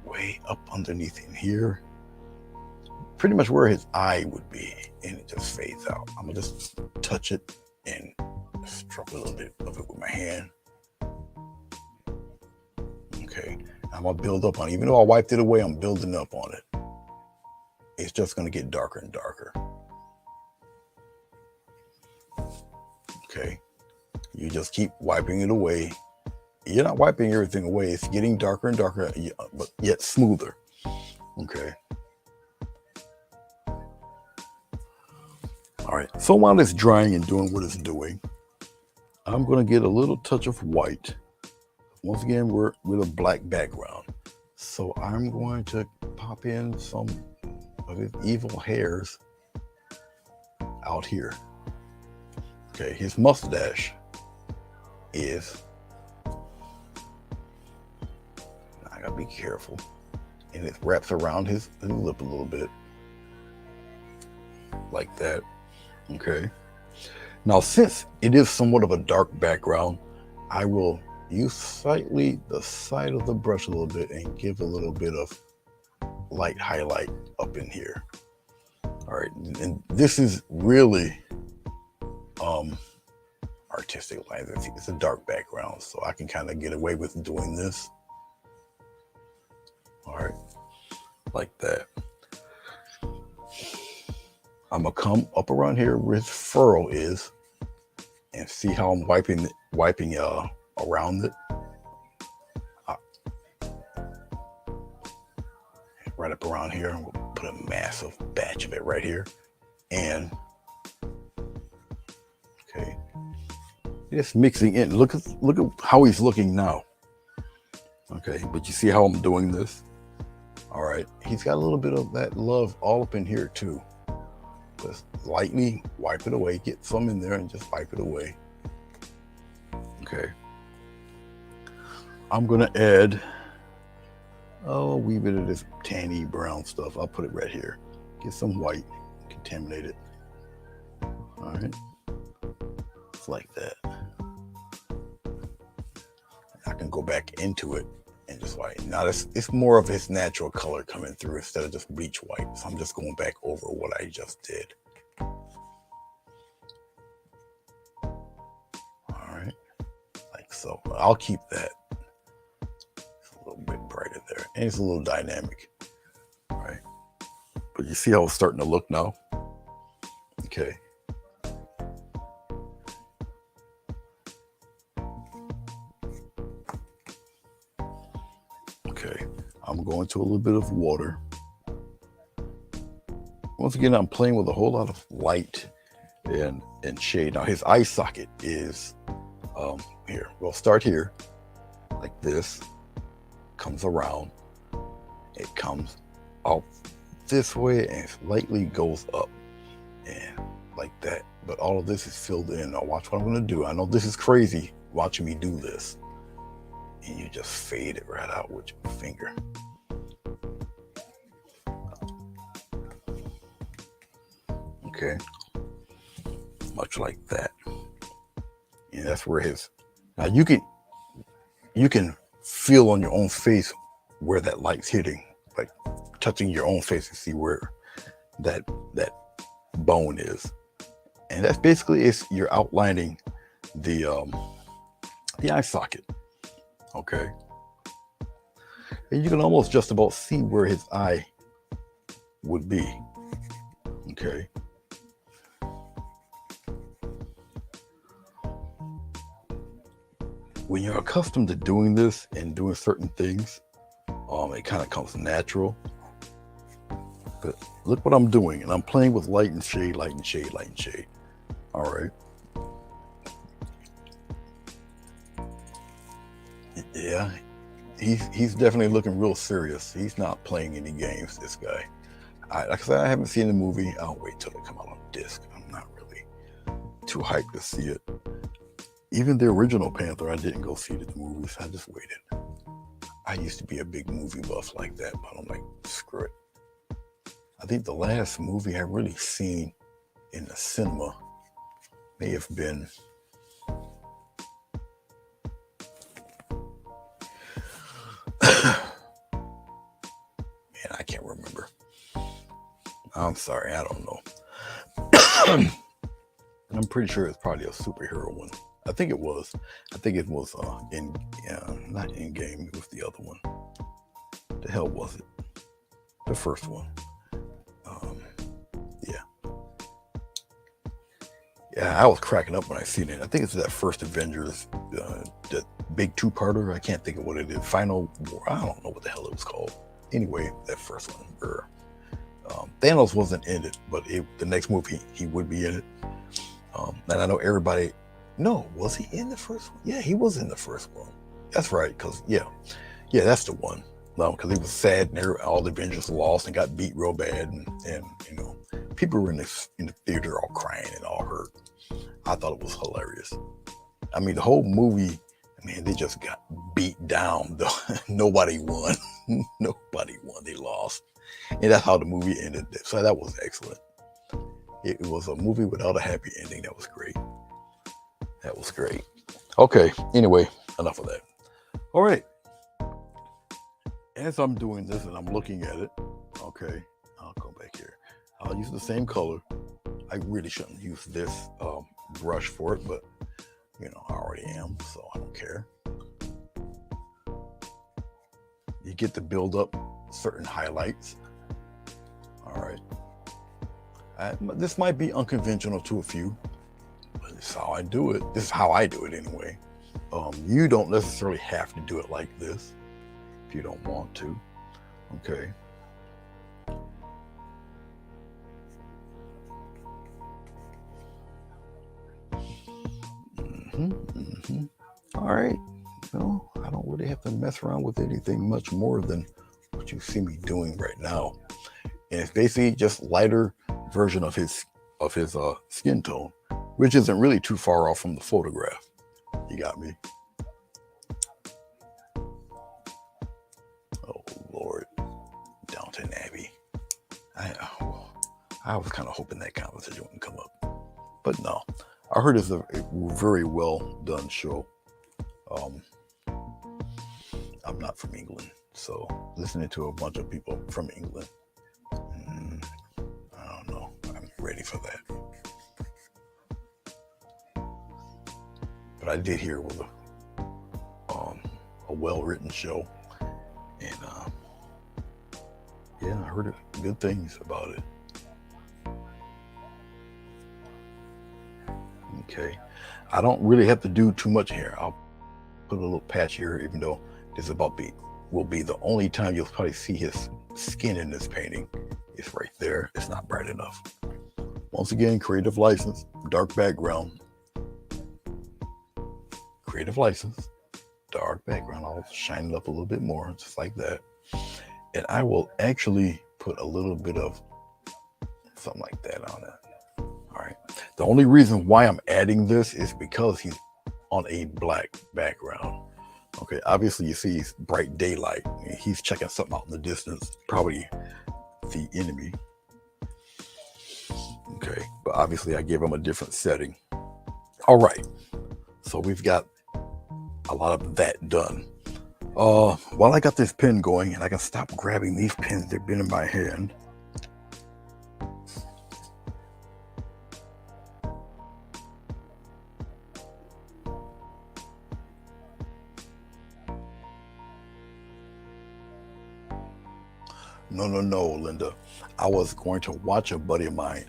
way up underneath in here, pretty much where his eye would be, and it just fades out. I'm gonna just touch it and stroke a little bit of it with my hand. Okay, I'm gonna build up on it. Even though I wiped it away, I'm building up on it. It's just gonna get darker and darker. Okay, you just keep wiping it away. You're not wiping everything away. It's getting darker and darker, but yet smoother. Okay. All right, so while it's drying and doing what it's doing, I'm gonna get a little touch of white. Once again, we're with a black background. So I'm going to pop in some of his evil hairs out here. Okay, his mustache is, I gotta be careful, and it wraps around his lip a little bit, like that. Okay. Now, since it is somewhat of a dark background, I will use slightly the side of the brush a little bit and give a little bit of light highlight up in here. All right, and this is really artistic lines. It's a dark background, so I can kind of get away with doing this. All right, like that. I'm gonna come up around here where his furrow is and see how I'm wiping around it. Right up around here, and we'll put a massive batch of it right here. And okay, just mixing in. Look at how he's looking now. Okay, but you see how I'm doing this? All right, he's got a little bit of that love all up in here too. Just lightly wipe it away, get some in there and just wipe it away. Okay. I'm gonna add a wee bit of this tanny brown stuff. I'll put it right here. Get some white, contaminate it. All right, it's like that. I can go back into it and just white. Now it's more of his natural color coming through instead of just bleach white. So I'm just going back over what I just did. All right, like so. I'll keep that. It's a little bit brighter there, and it's a little dynamic. All right, but you see how it's starting to look now? Okay. Okay, I'm going to a little bit of water. Once again, I'm playing with a whole lot of light and shade. Now his eye socket is here. We'll start here, like this. Comes around. It comes out this way and slightly goes up, and like that. But all of this is filled in. Now watch what I'm going to do. I know this is crazy watching me do this. And you just fade it right out with your finger. Okay, much like that. And that's where his. Now you can feel on your own face where that light's hitting, like touching your own face to see where that bone is. And that's basically you're outlining the eye socket. Okay, and you can almost just about see where his eye would be. Okay. When you're accustomed to doing this and doing certain things, it kind of comes natural. But look what I'm doing, and I'm playing with light and shade, light and shade, light and shade. All right. Yeah, he's definitely looking real serious. He's not playing any games. This guy. Like I said, I haven't seen the movie. I'll wait till it come out on disc. I'm not really too hyped to see it. Even the original Panther, I didn't go see it at the movies. I just waited. I used to be a big movie buff like that, but I'm like, screw it. I think the last movie I really seen in the cinema may have been man, I can't remember. I'm sorry, I don't know. I'm pretty sure it's probably a superhero one. I think it was. I think it was not in game. It was the other one. The hell was it? The first one. Yeah. Yeah, I was cracking up when I seen it. I think it's that first Avengers, that big two-parter. I can't think of what it is. Final War. I don't know what the hell it was called. Anyway, that first one. Thanos wasn't in it, but the next movie he would be in it. And I know everybody. No, was he in the first one? Yeah, he was in the first one. That's right, because yeah, that's the one. No, because he was sad and all the Avengers lost and got beat real bad, and you know, people were in the theater all crying and all hurt. I thought it was hilarious. I mean, the whole movie, man, they just got beat down. Nobody won. Nobody won. They lost, and that's how the movie ended. So that was excellent. It was a movie without a happy ending. That was great. That was great. Okay, anyway, enough of that. All right. As I'm doing this and I'm looking at it, okay, I'll go back here. I'll use the same color. I really shouldn't use this brush for it, but you know, I already am, so I don't care. You get to build up certain highlights. All right. This might be unconventional to a few, but it's how I do it. This is how I do it anyway. You don't necessarily have to do it like this if you don't want to. Okay. All right. No, I don't really have to mess around with anything much more than what you see me doing right now. And it's basically just lighter version of his skin tone, which isn't really too far off from the photograph. You got me? Oh Lord, Downton Abbey. I was kind of hoping that conversation wouldn't come up, but no. I heard it's a very well done show. I'm not from England, so listening to a bunch of people from England, I don't know. I'm ready for that. But I did hear it was a well-written show, and yeah, I heard good things about it. Okay, I don't really have to do too much here. I'll put a little patch here, even though this will be the only time you'll probably see his skin in this painting. It's right there. It's not bright enough. Once again, creative license, dark background. Creative license, dark background. I'll shine it up a little bit more, just like that. And I will actually put a little bit of something like that on it. All right. The only reason why I'm adding this is because he's on a black background. Okay, obviously you see bright daylight. He's checking something out in the distance, probably the enemy. Okay, but obviously I gave him a different setting. All right, so we've got a lot of that done. While I got this pen going, and I can stop grabbing these pens, they've been in my hand. No, Linda. I was going to watch a buddy of mine,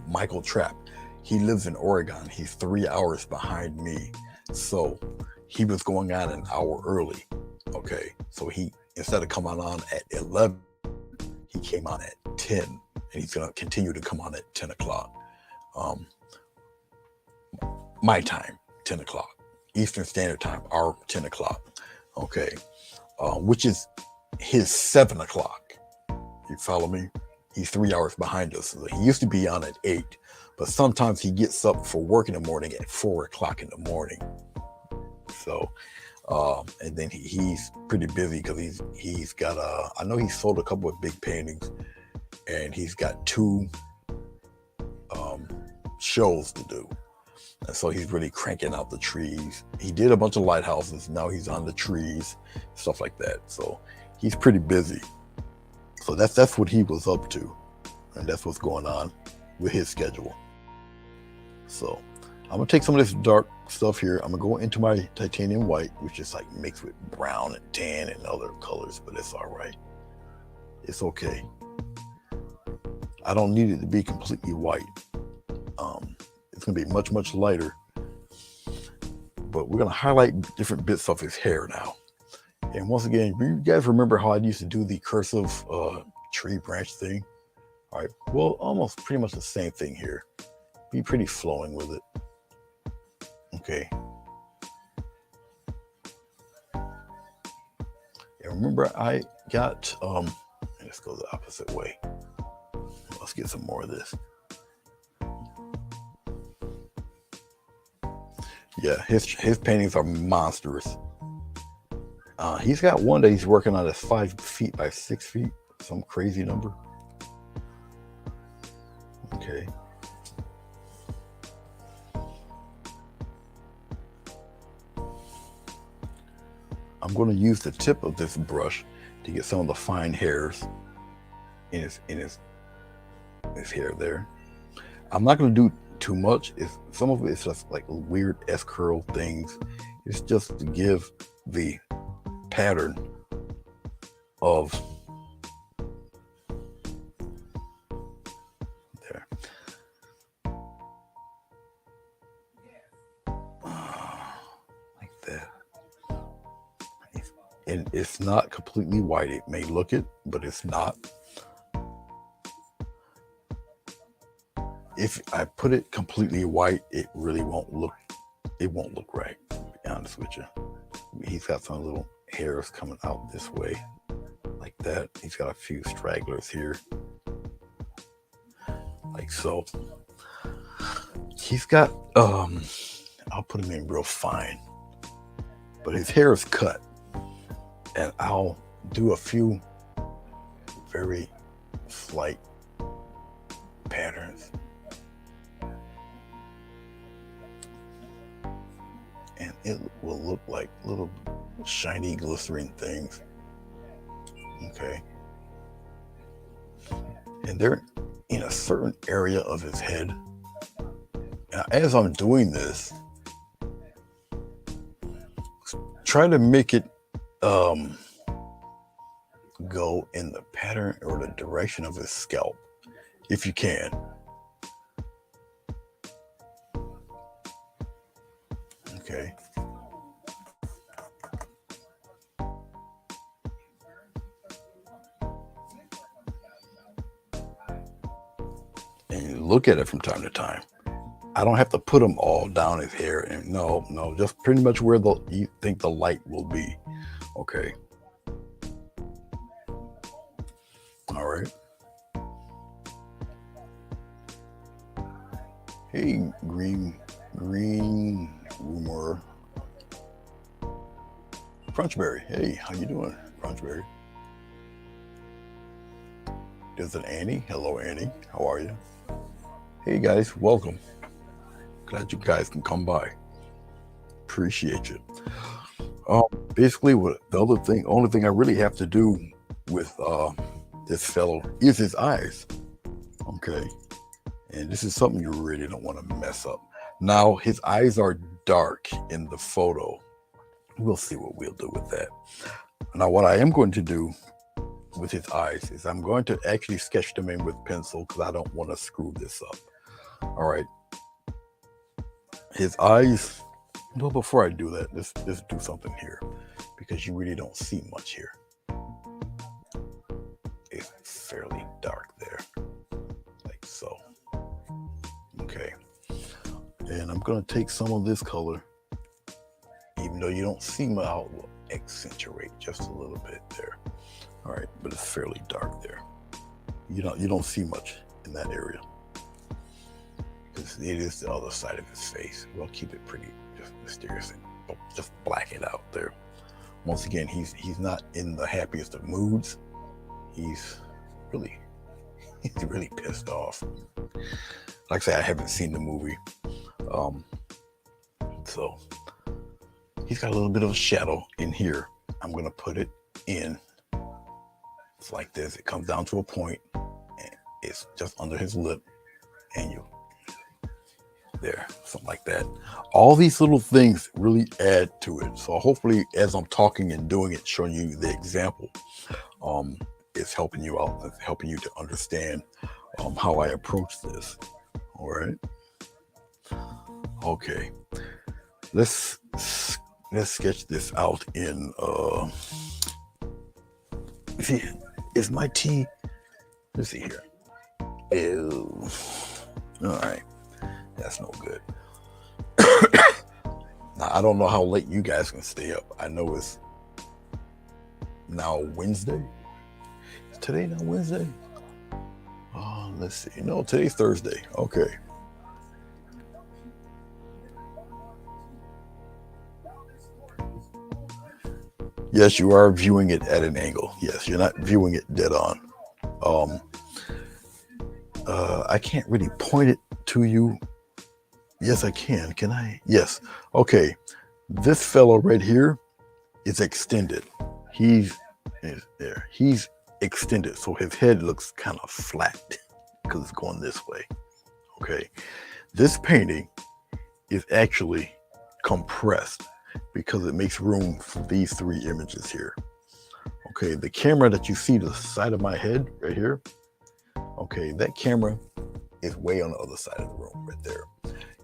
Michael Trapp. He lives in Oregon. He's 3 hours behind me. So he was going on an hour early. Okay. So he, instead of coming on at 11, he came on at 10. And he's going to continue to come on at 10 o'clock. Um, my time, 10 o'clock. Eastern Standard Time, our 10 o'clock. Okay. Which is his 7 o'clock. You follow me? He's 3 hours behind us. He used to be on at 8, but sometimes he gets up for work in the morning at 4 o'clock in the morning. So, and then he's pretty busy because he's got I know he sold a couple of big paintings, and he's got 2 shows to do. And so he's really cranking out the trees. He did a bunch of lighthouses. Now he's on the trees, stuff like that. So he's pretty busy. So that's what he was up to, and that's what's going on with his schedule. So I'm gonna take some of this dark stuff here. I'm gonna go into my titanium white, which is like mixed with brown and tan and other colors, but it's all right. It's okay. I don't need it to be completely white. It's gonna be much, much lighter. But we're gonna highlight different bits of his hair now. And once again, you guys remember how I used to do the cursive tree branch thing? All right, well, almost pretty much the same thing here. Be pretty flowing with it. Okay. And remember, I got, let's go the opposite way. Let's get some more of this. Yeah, his paintings are monstrous. He's got one that he's working on that's 5 feet by 6 feet, some crazy number. Okay. I'm going to use the tip of this brush to get some of the fine hairs in his hair there. I'm not going to do too much. Some of it's just like weird S-curl things. It's just to give the pattern of there. Like that. And it's not completely white. It may look it, but it's not. If I put it completely white, it really won't look right, to be honest with you. He's got some little hairs coming out this way, like that. He's got a few stragglers here, like so. He's got, I'll put him in real fine, but his hair is cut, and I'll do a few very slight patterns. And it will look like little shiny, glistering things. Okay. And they're in a certain area of his head. Now, as I'm doing this, try to make it go in the pattern or the direction of his scalp, if you can. Okay. And look at it from time to time. I don't have to put them all down his hair. And no, just pretty much where you think the light will be. Okay. All right. Hey, green rumor. Crunchberry. Hey, how you doing, Crunchberry? Is it Annie? Hello, Annie. How are you? Hey guys, welcome. Glad you guys can come by. Appreciate you. Basically, what the only thing I really have to do with this fellow is his eyes. Okay, and this is something you really don't want to mess up. Now, his eyes are dark in the photo. We'll see what we'll do with that. Now, what I am going to do with his eyes is I'm going to actually sketch them in with pencil because I don't want to screw this up. All right. His eyes. Well, before I do that, let's do something here because you really don't see much here. It's fairly dark there, like so. Okay. And I'm going to take some of this color, even though you don't see my outlook, accentuate just a little bit there. All right, but it's fairly dark there. You don't see much in that area because it is the other side of his face. We'll keep it pretty just mysterious and just black it out there. Once again, he's not in the happiest of moods. He's really pissed off. Like I say, I haven't seen the movie, so he's got a little bit of a shadow in here. I'm gonna put it in. It's like this. It comes down to a point, and it's just under his lip, and you there, something like that. All these little things really add to it. So hopefully, as I'm talking and doing it, showing you the example, it's helping you out, it's helping you to understand how I approach this. All right. Okay. Let's sketch this out in. See, is my T? Let's see here. Ew. All right. That's no good. Now, I don't know how late you guys can stay up. I know it's now Wednesday. Is today now Wednesday? Let's see. No, today's Thursday. Okay. Yes, you are viewing it at an angle. Yes, you're not viewing it dead on. I can't really point it to you. Yes, I can. Can I? Yes. Okay. This fellow right here is extended. He's there. He's extended. So his head looks kind of flat because it's going this way. Okay. This painting is actually compressed because it makes room for these three images here. Okay. The camera that you see to the side of my head right here. Okay. That camera is way on the other side of the room right there.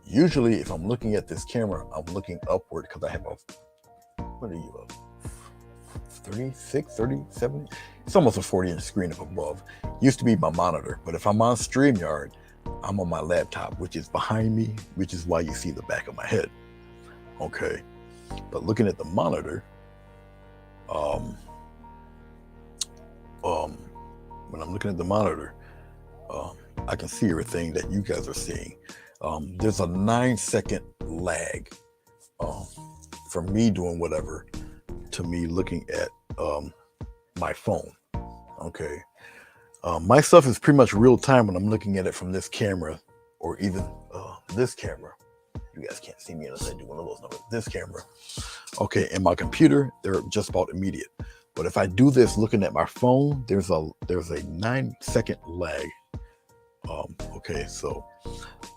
Usually if I'm looking at this camera, I'm looking upward because I have what are you, 36, 37? It's almost a 40-inch screen up above. Used to be my monitor, but if I'm on StreamYard, I'm on my laptop, which is behind me, which is why you see the back of my head. Okay. But looking at the monitor, when I'm looking at the monitor, I can see everything that you guys are seeing. There's a 9-second lag from me doing whatever to me looking at my phone. Okay. My stuff is pretty much real time when I'm looking at it from this camera or even this camera. You guys can't see me unless I do one of those numbers. This camera. Okay, and my computer, they're just about immediate. But if I do this looking at my phone, there's a 9-second lag. Okay, so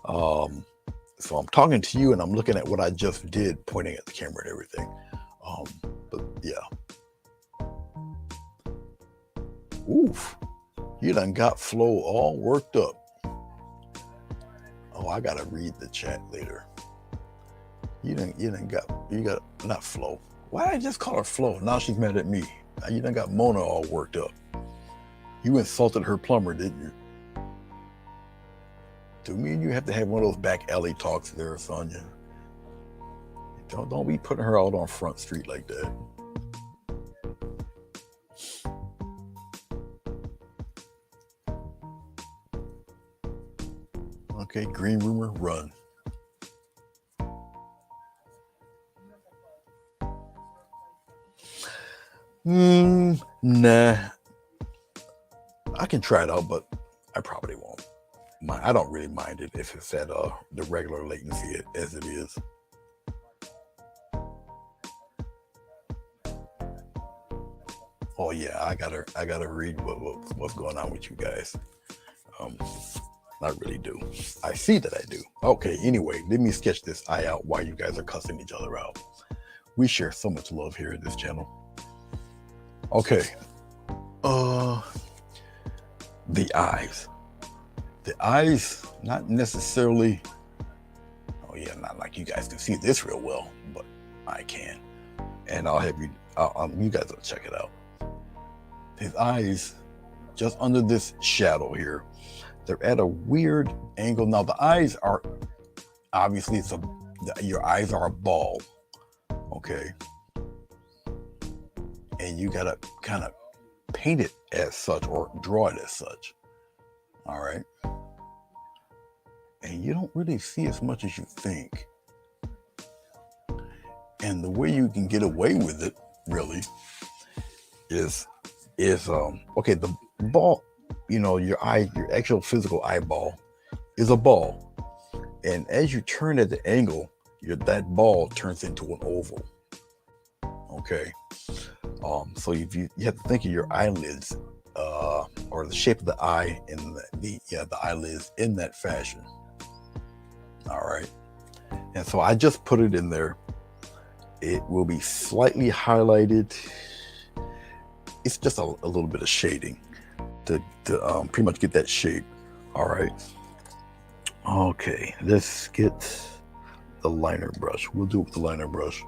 I'm talking to you and I'm looking at what I just did, pointing at the camera and everything. But yeah. Oof, you done got Flo all worked up. Oh, I gotta read the chat later. You got not Flo. Why did I just call her Flo? Now she's mad at me. You done got Mona all worked up. You insulted her plumber, didn't you? To me and you have to have one of those back alley talks there, Sonia. Don't be putting her out on Front Street like that. Okay, green rumor, run. Nah. I can try it out, but I probably won't. I don't really mind it if it's at the regular latency as it is. Oh yeah, I gotta read what's going on with you guys. I really do. I see that I do. Okay, anyway, let me sketch this eye out while you guys are cussing each other out. We share so much love here at this channel. Okay. Uh, the eyes. The eyes, not necessarily. Oh yeah, not like you guys can see this real well, but I can, and I'll have you. You guys will check it out. His eyes, just under this shadow here, they're at a weird angle. Now the eyes are obviously your eyes are a ball, okay, and you gotta kind of paint it as such or draw it as such. All right. And you don't really see as much as you think. And the way you can get away with it, really, is okay, the ball, your actual physical eyeball is a ball. And as you turn at the angle, that ball turns into an oval. Okay. So you have to think of your eyelids, or the shape of the eye and the eyelids in that fashion. All right. And so I just put it in there. It will be slightly highlighted. It's just a little bit of shading to pretty much get that shape. All right. Okay, let's get the liner brush. We'll do it with the liner brush.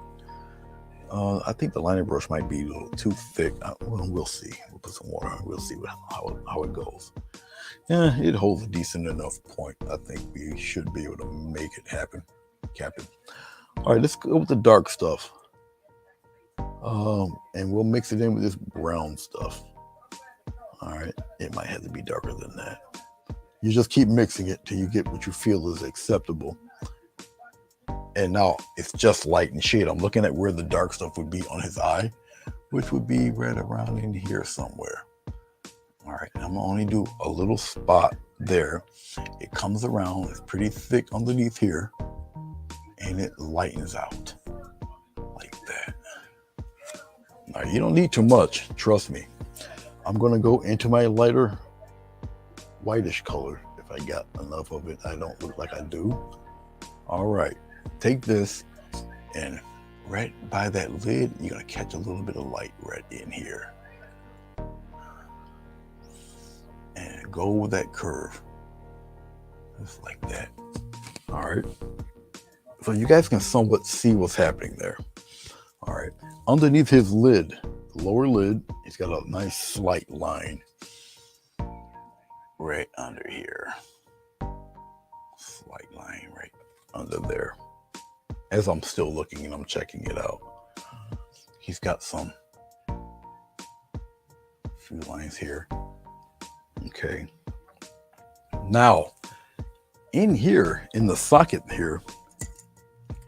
I think the liner brush might be a little too thick. We'll see. We'll put some water on. We'll see how it goes. Yeah, it holds a decent enough point. I think we should be able to make it happen, Captain. All right, let's go with the dark stuff. And we'll mix it in with this brown stuff. All right, it might have to be darker than that. You just keep mixing it till you get what you feel is acceptable. And now it's just light and shade. I'm looking at where the dark stuff would be on his eye, which would be right around in here somewhere. All right, I'm gonna only do a little spot there. It comes around, it's pretty thick underneath here, and it lightens out like that. Now, you don't need too much, trust me. I'm gonna go into my lighter whitish color if I got enough of it. I don't look like I do. All right, take this, and right by that lid, you're gonna catch a little bit of light right in here. And go with that curve, just like that. All right, so you guys can somewhat see what's happening there. All right, underneath his lid, the lower lid, he's got a nice slight line right under here. Slight line right under there. As I'm still looking and I'm checking it out, he's got some few lines here. Okay. Now, in here, in the socket here,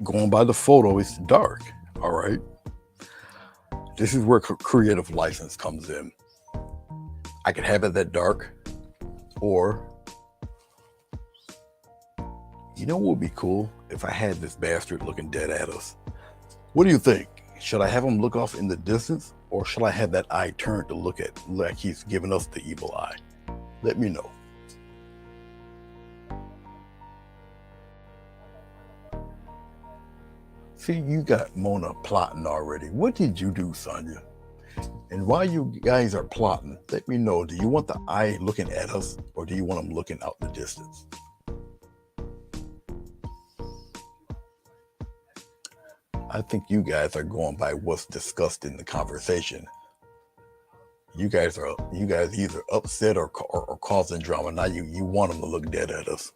going by the photo, it's dark. All right. This is where creative license comes in. I could have it that dark, or, you know what would be cool? If I had this bastard looking dead at us. What do you think? Should I have him look off in the distance, or should I have that eye turned to look at like he's giving us the evil eye? Let me know. See, you got Mona plotting already. What did you do, Sonia? And while you guys are plotting, let me know, do you want the eye looking at us, or do you want him looking out the distance? I think you guys are going by what's discussed in the conversation. You guys either upset or causing drama. Now you want them to look dead at us.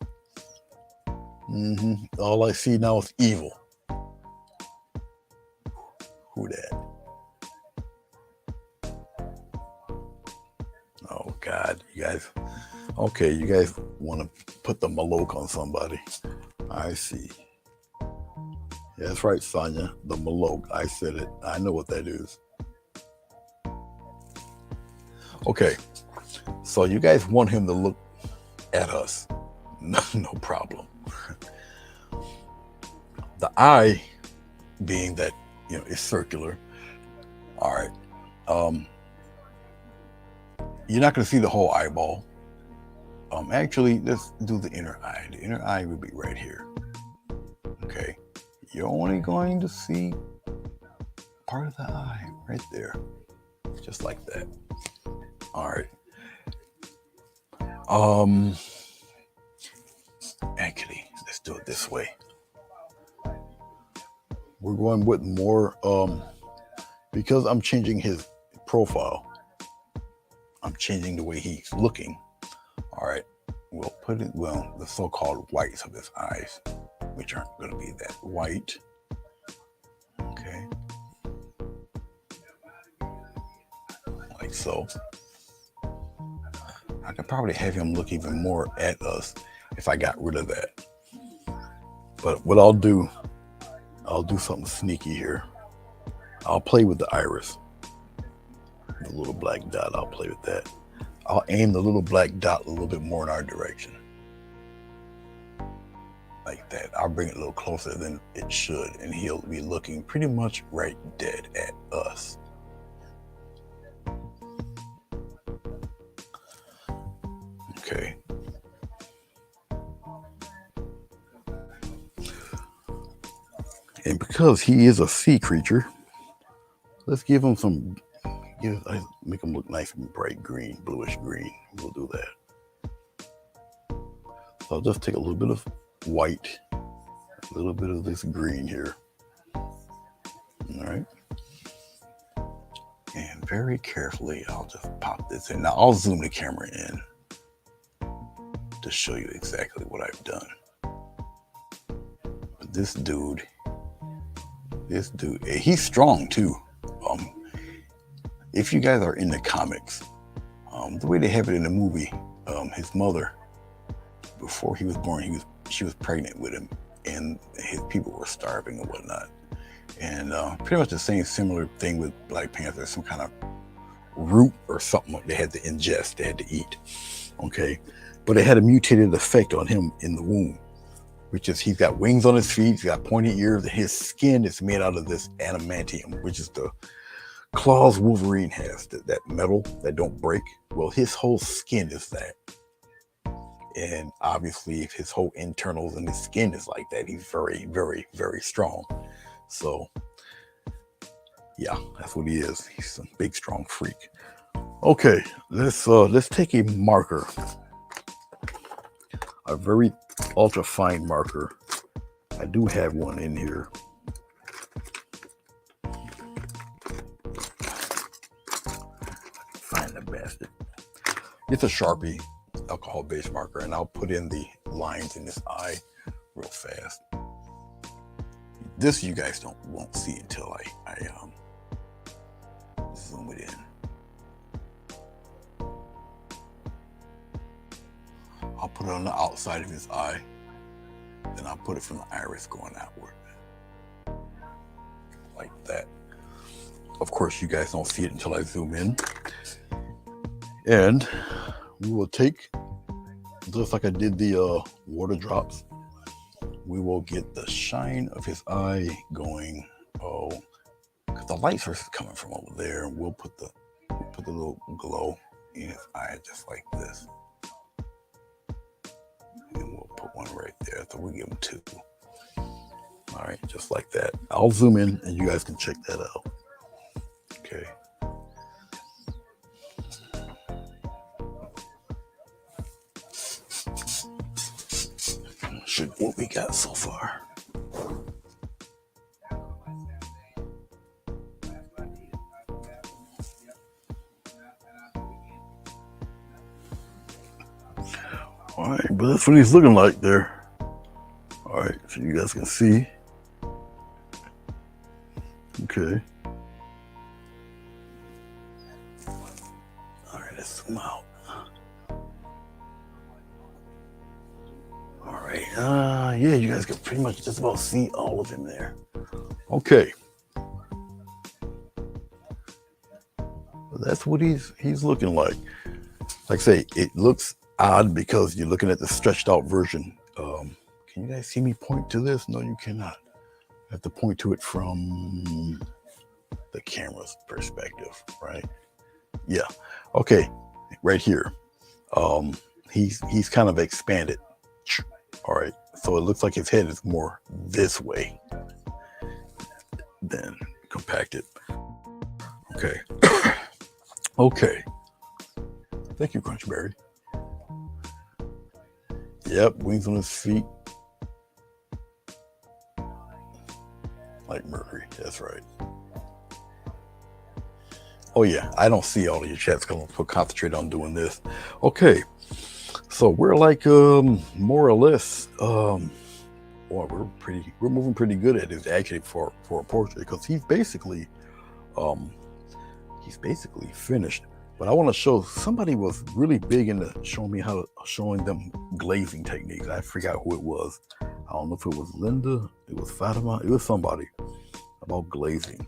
All I see now is evil. Who that? Oh God, you guys. Okay, you guys want to put the Maloke on somebody. I see. Yeah, that's right, Sonia. The Maloke. I said it. I know what that is. Okay, so you guys want him to look at us. No problem. The eye being that, it's circular. All right. You're not going to see the whole eyeball. Actually, let's do the inner eye. The inner eye would be right here. Okay. You're only going to see part of the eye right there. Just like that. All right. Um, Actually, let's do it this way. We're going with more, because I'm changing his profile. I'm changing the way he's looking. All right. We'll put it, well, the so-called whites of his eyes, which aren't going to be that white. Okay. Like so. I could probably have him look even more at us if I got rid of that. But what I'll do something sneaky here. I'll play with the iris. The little black dot, I'll play with that. I'll aim the little black dot a little bit more in our direction. Like that. I'll bring it a little closer than it should, and he'll be looking pretty much right dead at us. Okay. And because he is a sea creature, let's give him some, make him look nice and bright green, bluish green. We'll do that. So I'll just take a little bit of white, a little bit of this green here. All right. And very carefully, I'll just pop this in. Now I'll zoom the camera in to show you exactly what I've done. But this dude, he's strong too. If you guys are in the comics, the way they have it in the movie, his mother, before he was born, she was pregnant with him, and his people were starving and whatnot. And pretty much the same similar thing with Black Panther, some kind of root or something they had to ingest, they had to eat. Okay, but it had a mutated effect on him in the womb, which is he's got wings on his feet, he's got pointy ears, and his skin is made out of this adamantium, which is the claws Wolverine has, that metal that don't break. Well, his whole skin is that. And obviously, if his whole internals and his skin is like that, he's very, very, very strong. So, yeah, that's what he is. He's a big, strong freak. Okay, let's take a marker, a very ultra fine marker. I do have one in here. Find the bastard. It's a Sharpie, alcohol-based marker, and I'll put in the lines in this eye real fast. This you guys won't see until I zoom it in. I'll put it on the outside of his eye, then I'll put it from the iris going outward, like that. Of course, you guys don't see it until I zoom in. And we will take, just like I did the water drops, we will get the shine of his eye going, because the light source is coming from over there, and we'll put the little glow in his eye just like this. And we'll put one right there, so we'll give him two. All right, just like that. I'll zoom in and you guys can check that out. Okay. What we got so far. All right, but that's what he's looking like there. All right, so you guys can see. Okay. All right, let's zoom out. All right, yeah, you guys can pretty much just about see all of him there. Okay. But that's what he's looking like. Like I say, it looks odd because you're looking at the stretched out version. Can you guys see me point to this? No, you cannot. I have to point to it from the camera's perspective, right? Yeah. Okay. Right here. He's kind of expanded. All right. So it looks like his head is more this way than compacted. Okay. Okay. Thank you, Crunchberry. Yep, wings on his feet like Mercury. That's right. Oh yeah, I don't see all of your chats because I'm concentrate on doing this. Okay, so we're like more or less boy, we're moving pretty good at it actually for a portrait because um he's basically finished. But I want to show somebody was really big into showing them glazing techniques. I forgot who it was. I don't know if it was Linda, it was Fatima, it was somebody about glazing.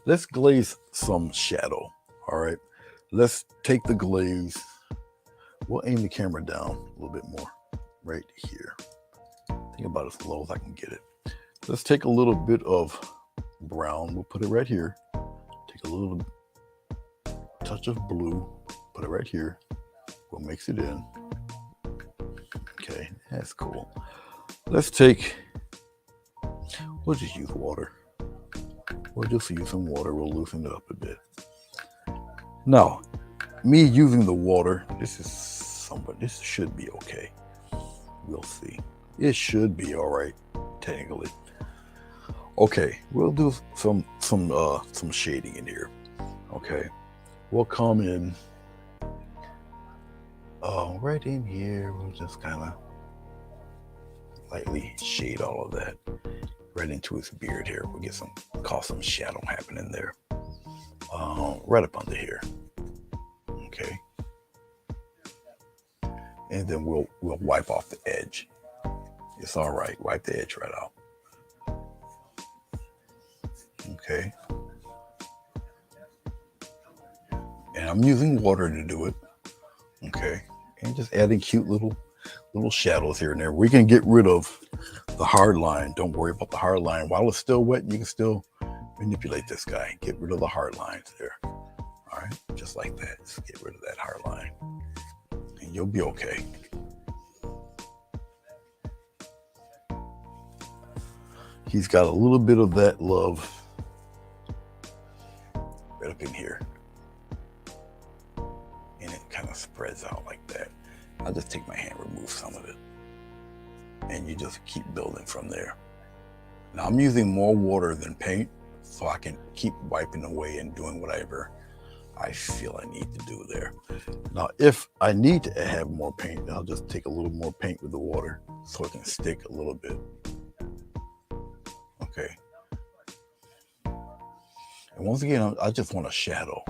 Let's glaze some shadow. All right. Let's take the glaze. We'll aim the camera down a little bit more right here. Think about as low as I can get it. Let's take a little bit of brown. We'll put it right here. Take a little touch of blue. Put it right here. We'll mix it in. Okay, that's cool. We'll just use water. We'll just use some water. We'll loosen it up a bit. Now, me using the water, this should be okay. We'll see. It should be all right, technically. Okay, we'll do some shading in here. Okay, we'll come in right in here. We'll just kind of lightly shade all of that right into his beard here. We'll cause some shadow happening there. Right up under here. Okay. And then we'll wipe off the edge. It's all right. Wipe the edge right out. Okay. And I'm using water to do it. Okay. And just adding cute little shadows here and there. We can get rid of the hard line. Don't worry about the hard line. While it's still wet, you can still manipulate this guy. Get rid of the hard lines there. All right. Just like that. Just get rid of that hard line. And you'll be okay. He's got a little bit of that love right up in here. And it kind of spreads out like that. I'll just take my hand, remove some of it. And you just keep building from there. Now I'm using more water than paint so I can keep wiping away and doing whatever I feel I need to do there. Now, if I need to have more paint, I'll just take a little more paint with the water so it can stick a little bit. Okay. And once again, I just want a shadow.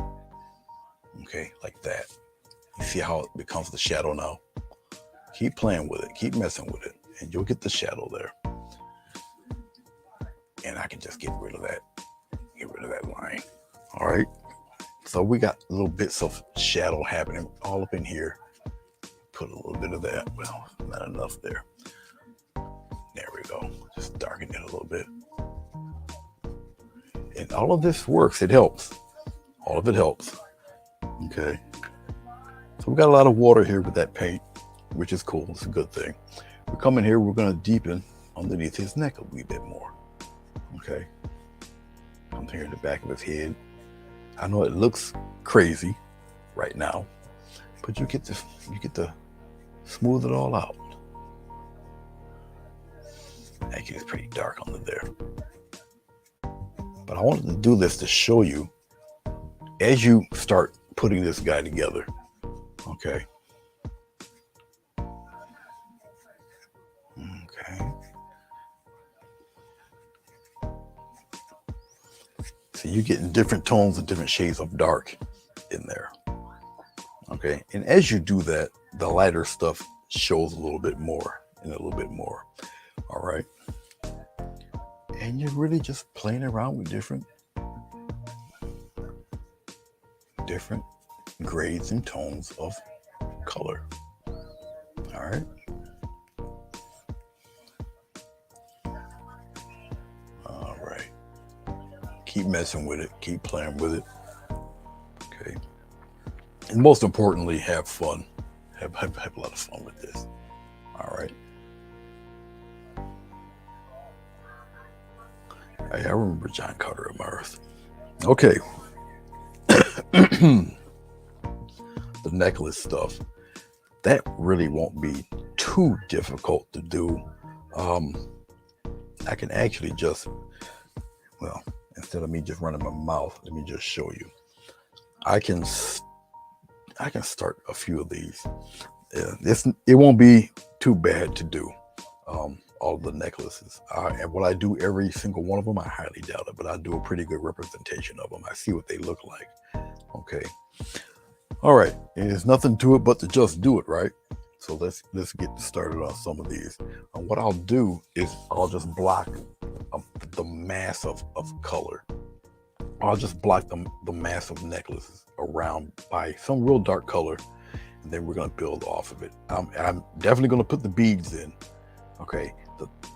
Okay, like that. You see how it becomes the shadow now? Keep playing with it, keep messing with it, and you'll get the shadow there. And I can just get rid of that line. All right. So we got little bits of shadow happening all up in here. Put a little bit of that. Well, not enough there. There we go. Just darken it a little bit. And all of this works. It helps. All of it helps. Okay. So we got a lot of water here with that paint, which is cool. It's a good thing. We come in here. We're going to deepen underneath his neck a wee bit more. Okay. Come here in the back of his head. I know it looks crazy right now, but you get to smooth it all out. Actually, it's pretty dark under there. But I wanted to do this to show you as you start putting this guy together. Okay. Okay. So you're getting different tones and different shades of dark in there. Okay. And as you do that, the lighter stuff shows a little bit more and a little bit more. All right. And you're really just playing around with different grades and tones of color. All right. All right. Keep messing with it. Keep playing with it. Okay. And most importantly, have fun. Have a lot of fun with this. All right. I remember John Carter of Mars. Okay. the necklace stuff, that really won't be too difficult to do. Um, I can actually just, well, instead of me just running my mouth, let me just show you. I can I can start a few of these. It won't be too bad to do. All of the necklaces, and what I do every single one of them, I highly doubt it, but I do a pretty good representation of them. I see what they look like. Okay. All right. There's nothing to it but to just do it, right? So let's get started on some of these. And what I'll do is I'll just block the mass of color. I'll just block the mass of necklaces around by some real dark color, and then we're gonna build off of it. I'm definitely gonna put the beads in. Okay,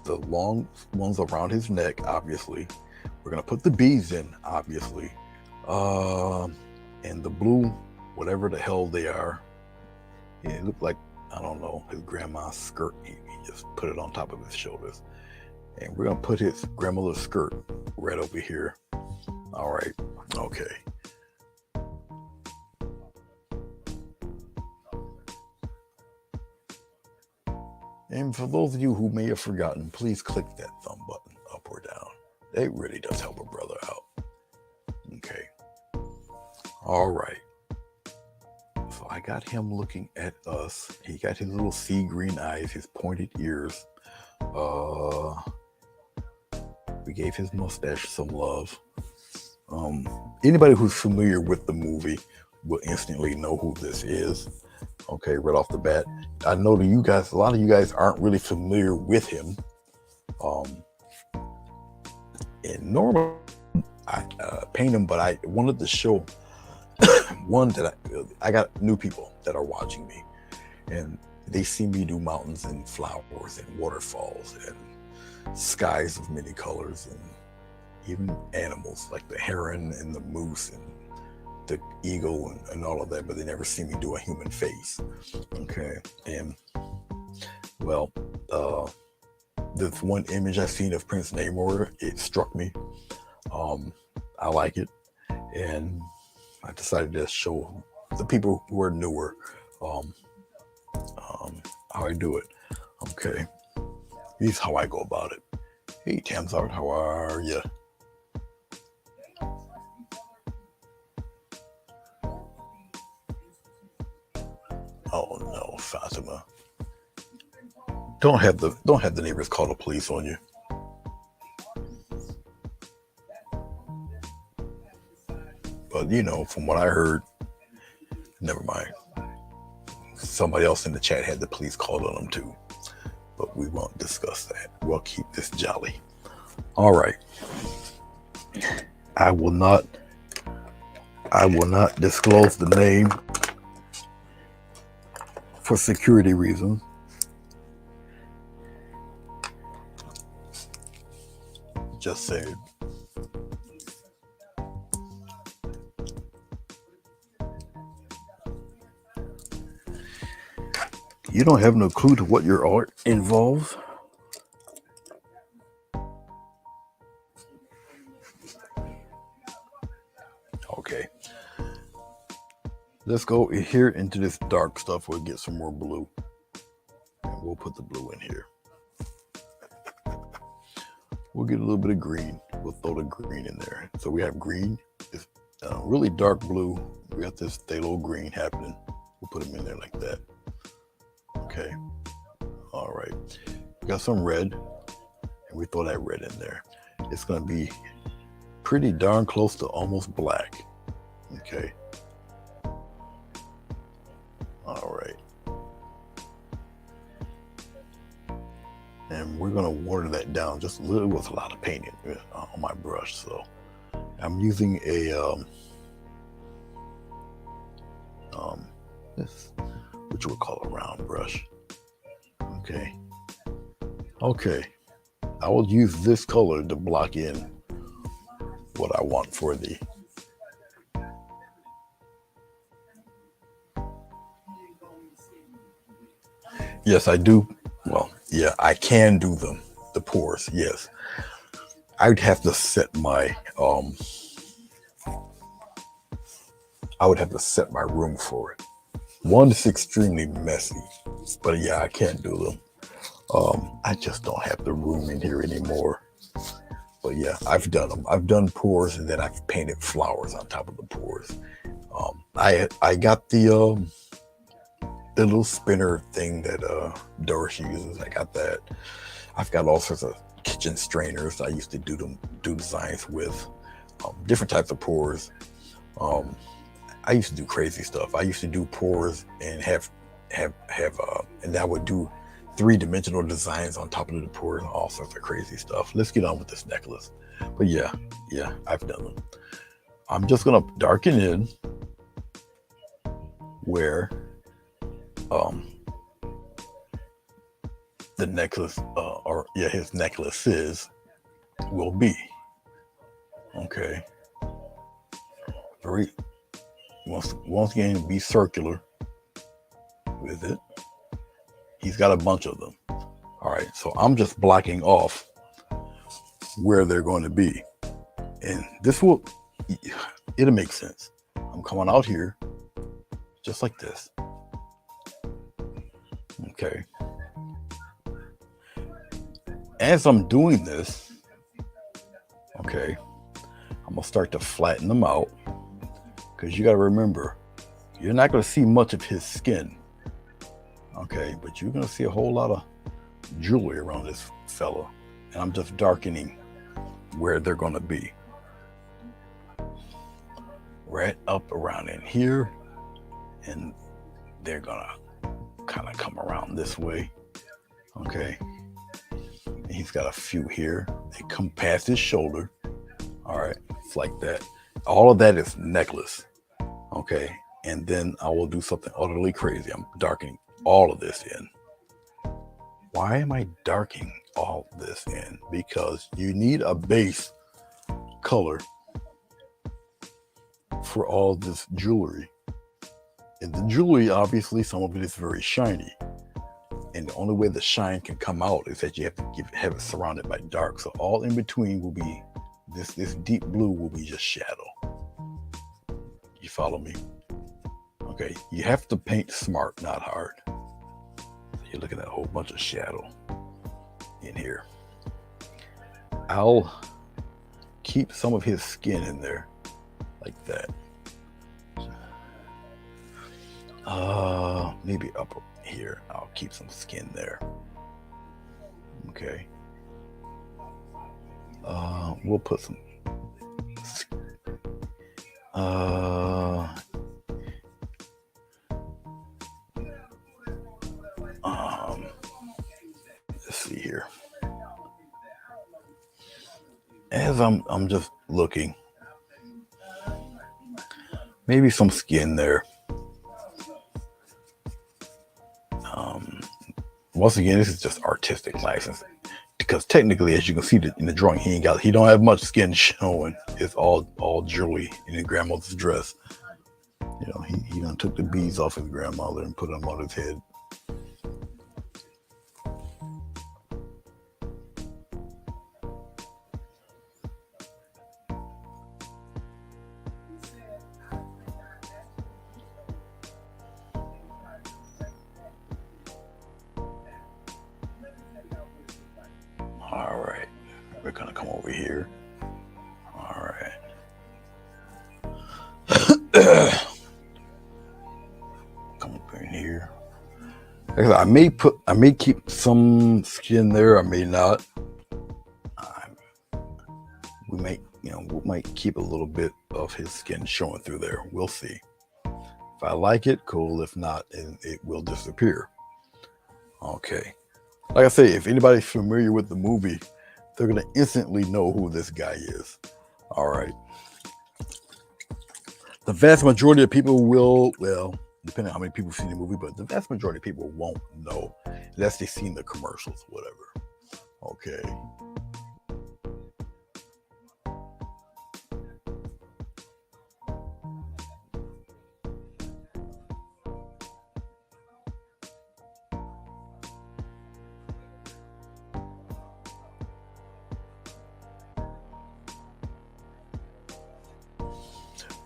the long ones around his neck, obviously. We're gonna put the beads in, obviously, and the blue, whatever the hell they are. Yeah, it looked like, I don't know, his grandma's skirt. He just put it on top of his shoulders, and we're gonna put his grandmother's skirt right over here. All right, okay. And for those of you who may have forgotten, please click that thumb button up or down. It really does help a brother out. Okay. All right. So I got him looking at us. He got his little sea green eyes, his pointed ears. We gave his mustache some love. Anybody who's familiar with the movie will instantly know who this is. Okay, right off the bat. I know that you guys, a lot of you guys aren't really familiar with him. And normally I paint him, but I wanted to show one that I got new people that are watching me, and they see me do mountains and flowers and waterfalls and skies of many colors and even animals like the heron and the moose and the eagle and all of that, but they never see me do a human face. Okay. And well, this one image I seen of Prince Namor, it struck me. I like it, and I decided to show the people who are newer how I do it. Okay, here's how I go about it. Hey Tamzard, how are you? Oh no, Fatima. Don't have the neighbors call the police on you. But you know, from what I heard, never mind. Somebody else in the chat had the police called on them too. But we won't discuss that. We'll keep this jolly. All right. I will not disclose the name for security reasons. Just saying. You don't have no clue to what your art involves? Okay. Let's go here into this dark stuff. We'll get some more blue. And we'll put the blue in here. We'll get a little bit of green. We'll throw the green in there. So we have green. It's really dark blue. We got this phthalo green happening. We'll put them in there like that. Okay. All right. We got some red. And we throw that red in there. It's going to be pretty darn close to almost black. Okay. All right. And we're going to water that down just a little with a lot of painting on my brush. So I'm using a this, which we'll call a round brush. Okay. Okay. I will use this color to block in what I want for the Yes, I do. Well, yeah, I can do them. The pores, yes. I'd have to set my I would have to set my room for it. One is extremely messy, but yeah, I can't do them. I just don't have the room in here anymore. But yeah, I've done them. I've done pours and then I've painted flowers on top of the pours. I got the little spinner thing that Doris uses. I got that. I've got all sorts of kitchen strainers I used to do designs with. Different types of pours. Um, I used to do crazy stuff. I used to do pours and and I would do three-dimensional designs on top of the pours and all sorts of crazy stuff. Let's get on with this necklace. But yeah, I've done them. I'm just gonna darken in where um the necklace his necklaces will be. Okay. Very once again be circular with it. He's got a bunch of them. All right, so I'm just blocking off where they're going to be. And it'll make sense. I'm coming out here just like this. Okay. As I'm doing this, okay, I'm going to start to flatten them out because you got to remember, you're not going to see much of his skin. Okay, but you're going to see a whole lot of jewelry around this fella. And I'm just darkening where they're going to be. Right up around in here. And they're going to kind of come around this way. Okay. And he's got a few here. They come past his shoulder. All right. It's like that. All of that is necklace. Okay. And then I will do something utterly crazy. I'm darkening all of this in. Why am I darkening all this in? Because you need a base color for all this jewelry. And the jewelry, obviously, some of it is very shiny. And the only way the shine can come out is that you have to have it surrounded by dark. So all in between will be, this deep blue will be just shadow. You follow me? Okay, you have to paint smart, not hard. You're looking at a whole bunch of shadow in here. I'll keep some of his skin in there like that. Maybe up here. I'll keep some skin there. Okay. We'll put some. Let's see here. As I'm just looking, maybe some skin there. Once again, this is just artistic license because technically, as you can see in the drawing, he don't have much skin showing. It's all jewelry in his grandmother's dress. You know, he done took the beads off his grandmother and put them on his head. All right, we're gonna come over here. All right. Come up in here. I may keep some skin there. I may not. We might keep a little bit of his skin showing through there. We'll see. If I like it, cool. If not, it will disappear. Okay. Like I say, if anybody's familiar with the movie, they're going to instantly know who this guy is. All right. The vast majority of people will, well, depending on how many people see the movie, but the vast majority of people won't know unless they've seen the commercials, whatever. Okay.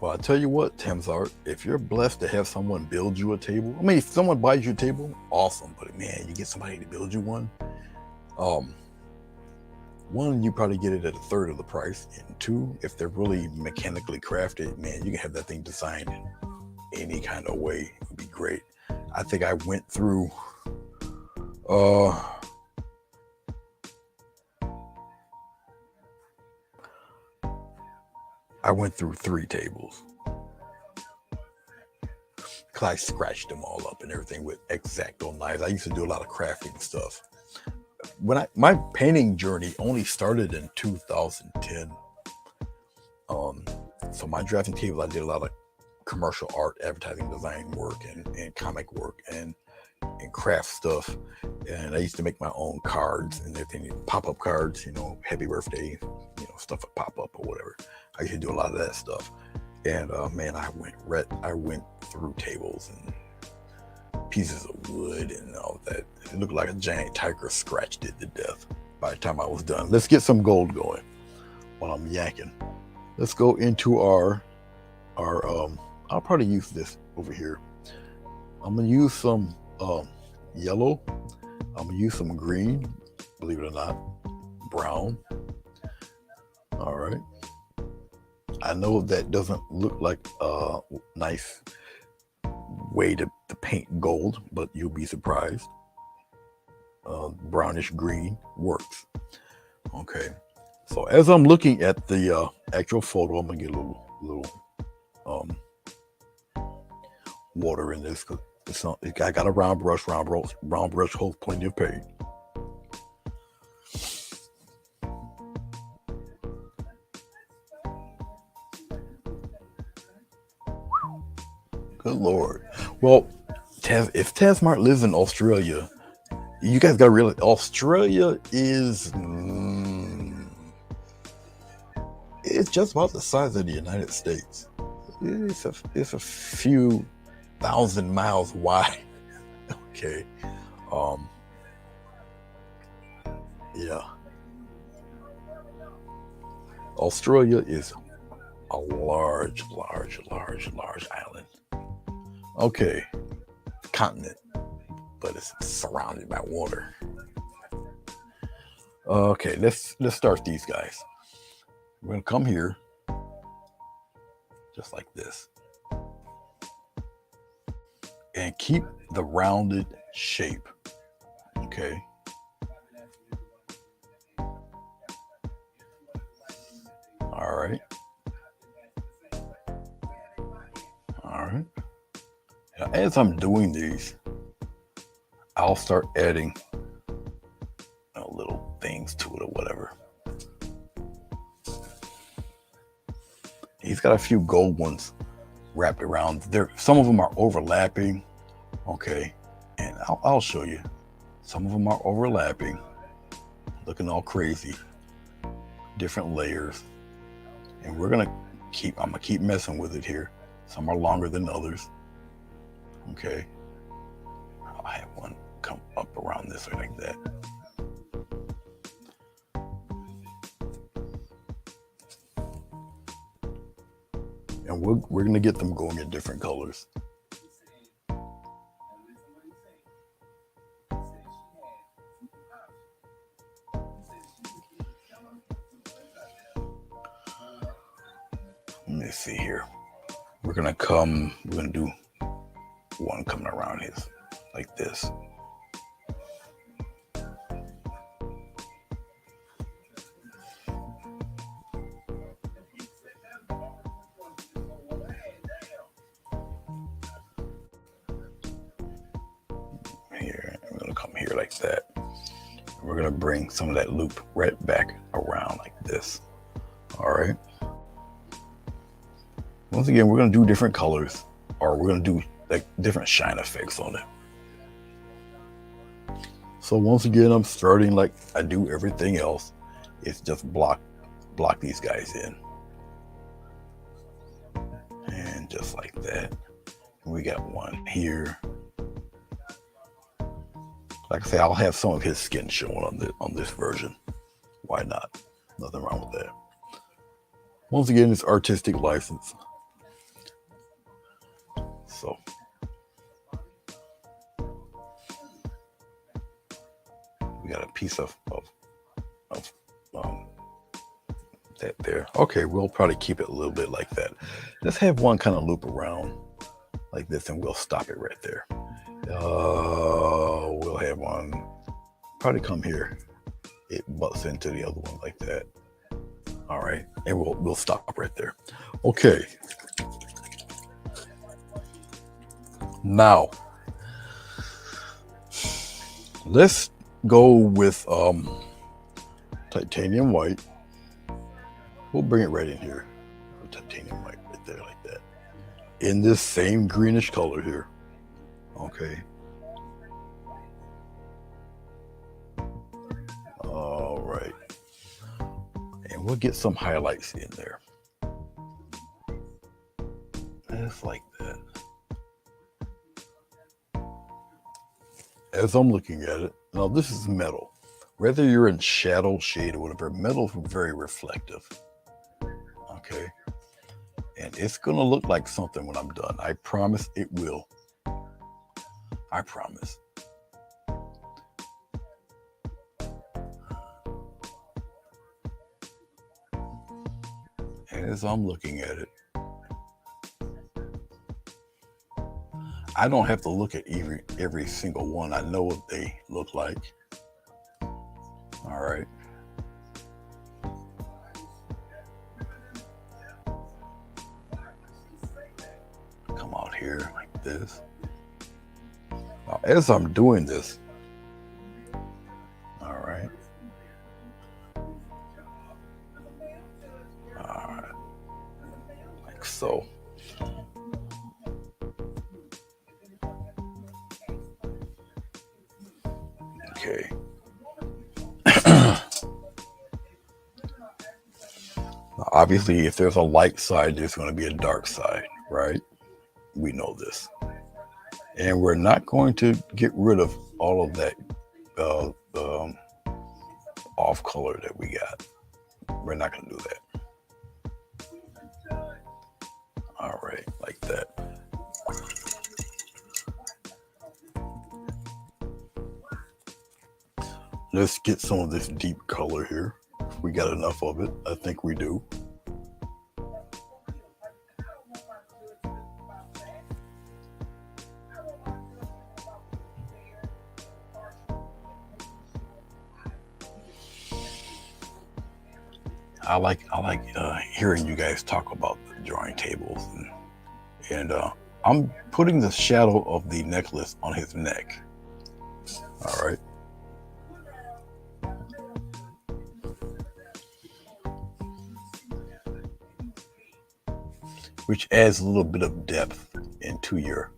Well, I tell you what, Tamzar, if you're blessed to have someone build you a table, I mean, if someone buys you a table, awesome. But man, you get somebody to build you one. One, you probably get it at a third of the price. And two, if they're really mechanically crafted, man, you can have that thing designed in any kind of way. It would be great. I think I went through I went through 3 tables. Cause I scratched them all up and everything with X-Acto knives. I used to do a lot of crafting stuff. My painting journey only started in 2010. So my drafting table, I did a lot of commercial art, advertising, design work, and comic work, and craft stuff. And I used to make my own cards and everything, pop-up cards, happy birthday, stuff would pop up or whatever. I used to do a lot of that stuff. And man, I went through tables and pieces of wood and all that. It looked like a giant tiger scratched it to death by the time I was done. Let's get some gold going while I'm yanking. Let's go into our I'll probably use this over here. I'm gonna use some yellow. I'm gonna use some green, believe it or not, brown. All right. I know that doesn't look like a nice way to paint gold, but you'll be surprised. Brownish green works. Okay. So as I'm looking at the actual photo, I'm gonna get a little water in this because I got a round brush. Round brush holds plenty of paint. Good Lord. Well, if Tasmart lives in Australia, you guys got to realize Australia is it's just about the size of the United States. It's a few thousand miles wide. Okay. Yeah. Australia is a large island. Okay, continent, but it's surrounded by water. Okay, let's start these guys. We're gonna come here, just like this, and keep the rounded shape. Okay. All right. Now, as I'm doing these, I'll start adding little things to it or whatever. He's got a few gold ones wrapped around there. Some of them are overlapping. Okay. And I'll show you. Some of them are overlapping, looking all crazy, different layers. And I'm gonna keep messing with it here. Some are longer than others. Okay. I'll have one come up around this way like that. And we're gonna get them going in different colors. Let me see here. We're gonna do one coming around here like this. Here, we're gonna come here like that. We're gonna bring some of that loop right back around like this. All right. Once again, we're gonna do different colors, or we're gonna do like different shine effects on it. So once again, I'm starting like I do everything else. It's just block these guys in. And just like that. We got one here. Like I say, I'll have some of his skin showing on this version. Why not? Nothing wrong with that. Once again, it's artistic license. We got a piece of that there. Okay, we'll probably keep it a little bit like that. Let's have one kind of loop around like this, and we'll stop it right there. We'll have one probably come here. It butts into the other one like that. All right, and we'll stop right there. Okay. Now, let's go with titanium white. We'll bring it right in here. Titanium white right there like that. In this same greenish color here. Okay. All right. And we'll get some highlights in there. Just like that. As I'm looking at it, now this is metal. Whether you're in shadow, shade, or whatever, metal's very reflective. Okay. And it's gonna look like something when I'm done. I promise it will. I promise. As I'm looking at it, I don't have to look at every single one. I know what they look like. All right. Come out here like this. Now, as I'm doing this, all right. All right. Like so. Okay. Now, obviously, if there's a light side, there's going to be a dark side, right? We know this. And we're not going to get rid of all of that off color that we got. We're not going to do that. All right, like that. Let's get some of this deep color here. If we got enough of it, I think we do. I like hearing you guys talk about the drawing tables, and I'm putting the shadow of the necklace on his neck. All right. Which adds a little bit of depth into your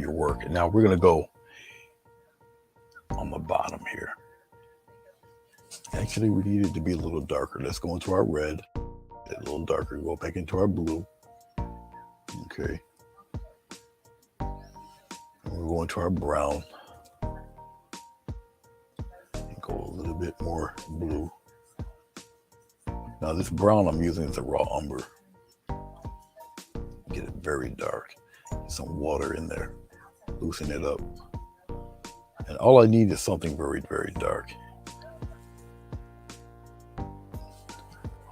work. And now we're gonna go on the bottom here. Actually, we need it to be a little darker. Let's go into our red, a little darker, go back into our blue. Okay. And we'll go into our brown. And go a little bit more blue. Now this brown I'm using is a raw umber. Get it very dark. Get some water in there. Loosen it up. And all I need is something very, very dark.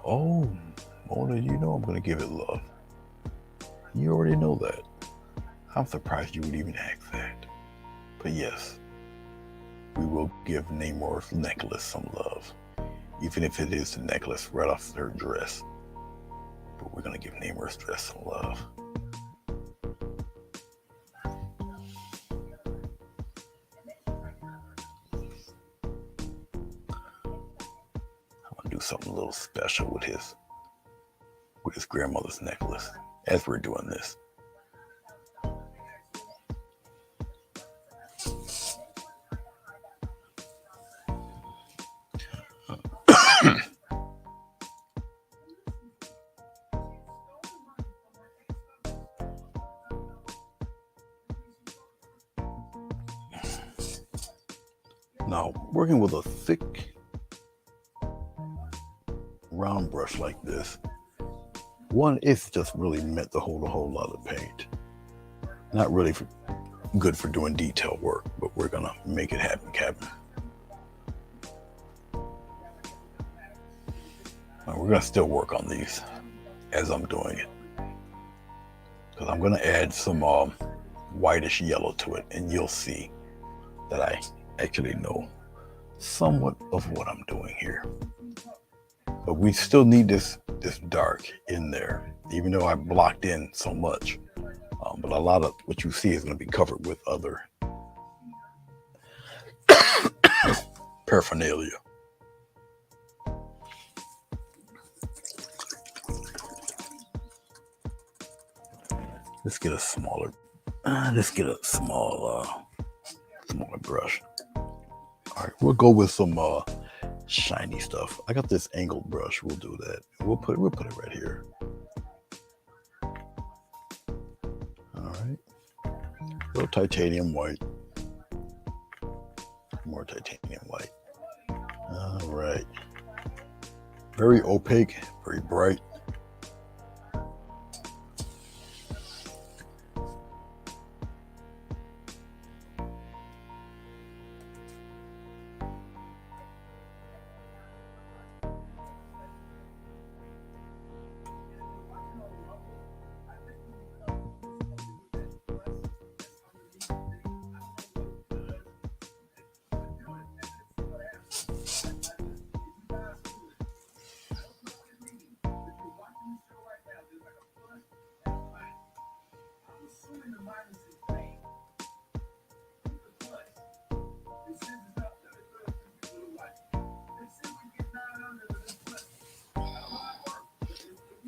Oh, Mona, you know I'm going to give it love. You already know that. I'm surprised you would even ask that. But yes, we will give Namor's necklace some love. Even if it is the necklace right off her dress. But we're going to give Namor's dress some love. Do something a little special with his grandmother's necklace as we're doing this. Now, working with a thick round brush like this, one, it's just really meant to hold a whole lot of paint. Not really good for doing detail work, but we're gonna make it happen, Captain. And we're gonna still work on these as I'm doing it, because I'm gonna add some whitish yellow to it, and you'll see that I actually know somewhat of what I'm doing here. But we still need this dark in there, even though I blocked in so much. But a lot of what you see is going to be covered with other paraphernalia. Let's get a smaller. Let's get a smaller brush. All right, we'll go with some shiny stuff. I got this angled brush. We'll do that. We'll put it right here. All right. A little titanium white. More titanium white. All right. Very opaque, very bright.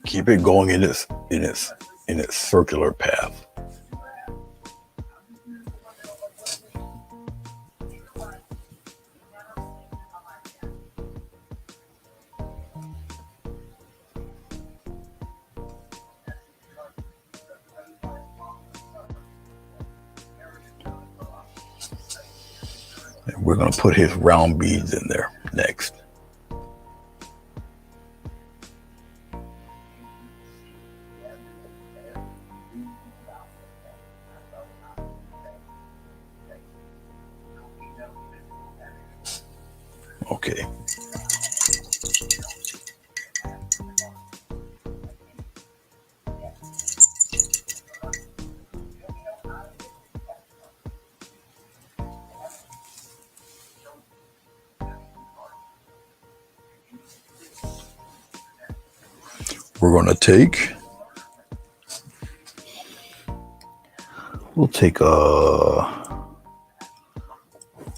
Keep it going in its circular path. And we're going to put his round beads in there next. Okay. We're going to take,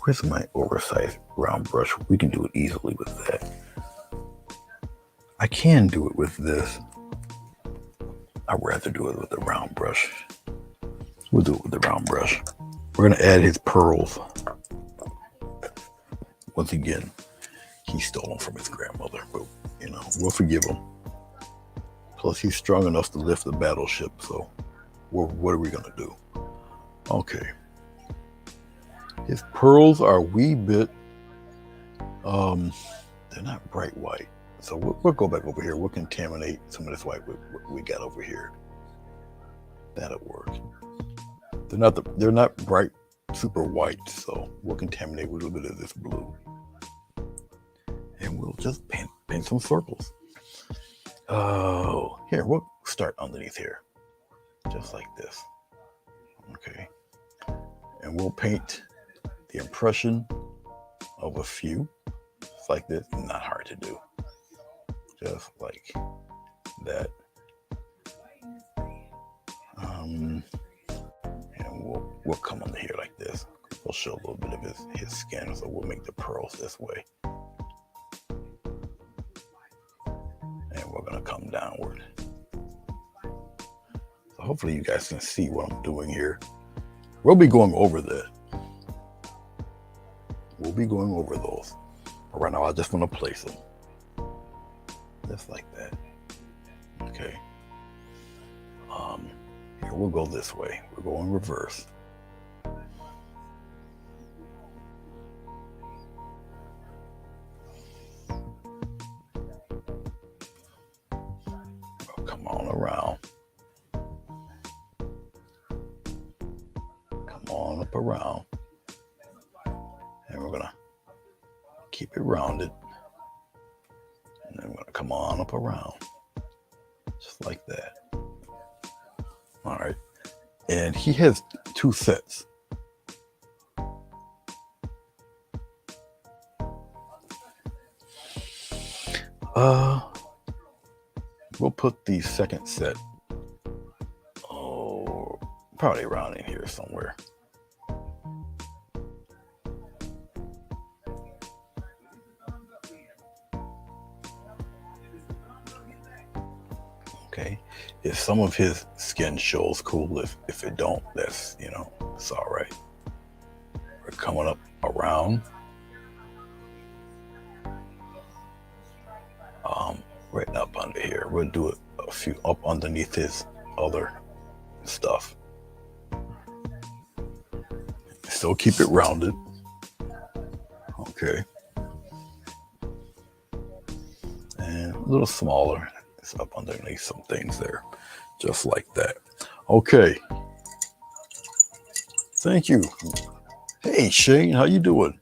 where's my oversized round brush? We can do it easily with that. I can do it with this. I'd rather do it with the round brush. We'll do it with the round brush. We're going to add his pearls. Once again, he stole them from his grandmother, but we'll forgive him. Plus, he's strong enough to lift the battleship, so what are we going to do? Okay. His pearls are a wee bit, they're not bright white. So we'll go back over here. We'll contaminate some of this white we got over here. That'll work. They're not bright, super white, so we'll contaminate with a little bit of this blue. And we'll just paint some circles. Oh, here, we'll start underneath here. Just like this. Okay. And we'll paint the impression of a few. It's like this, not hard to do. Just like that. And we'll come under here like this. We'll show a little bit of his skin, so we'll make the pearls this way. And we're gonna come downward. So hopefully you guys can see what I'm doing here. We'll be going over that. We'll be going over those. But right now I just want to place them. Just like that. Okay. Here we'll go this way. We're going reverse. We'll come on around. Come on up around. Keep it rounded. And then I'm going to come on up around. Just like that. All right. And he has 2 sets. We'll put the second set, probably around in here somewhere. Okay. If some of his skin shows, cool. If it don't, that's, it's all right. We're coming up around. Right up under here. We'll do a few up underneath his other stuff. Still keep it rounded. Okay. And a little smaller. It's up underneath some things there. Just like that. Okay. Thank you. Hey, Shane, how you doing?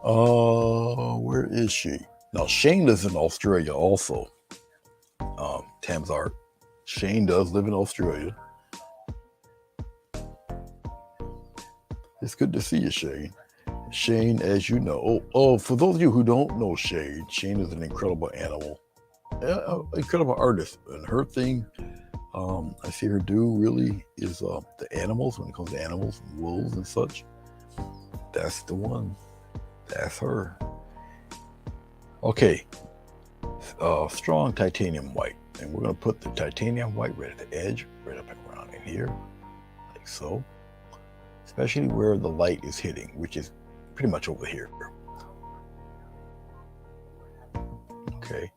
Where is she? Now, Shane lives in Australia also. Tamzart. Shane does live in Australia. It's good to see you, Shane. Shane, as you know, for those of you who don't know Shane is an incredible animal, incredible artist. And her thing, I see her do really is the animals, when it comes to animals, wolves and such. That's the one. That's her. Okay. Strong titanium white. And we're going to put the titanium white right at the edge, right up and around in here, like so. Especially where the light is hitting, which is pretty much over here. Okay.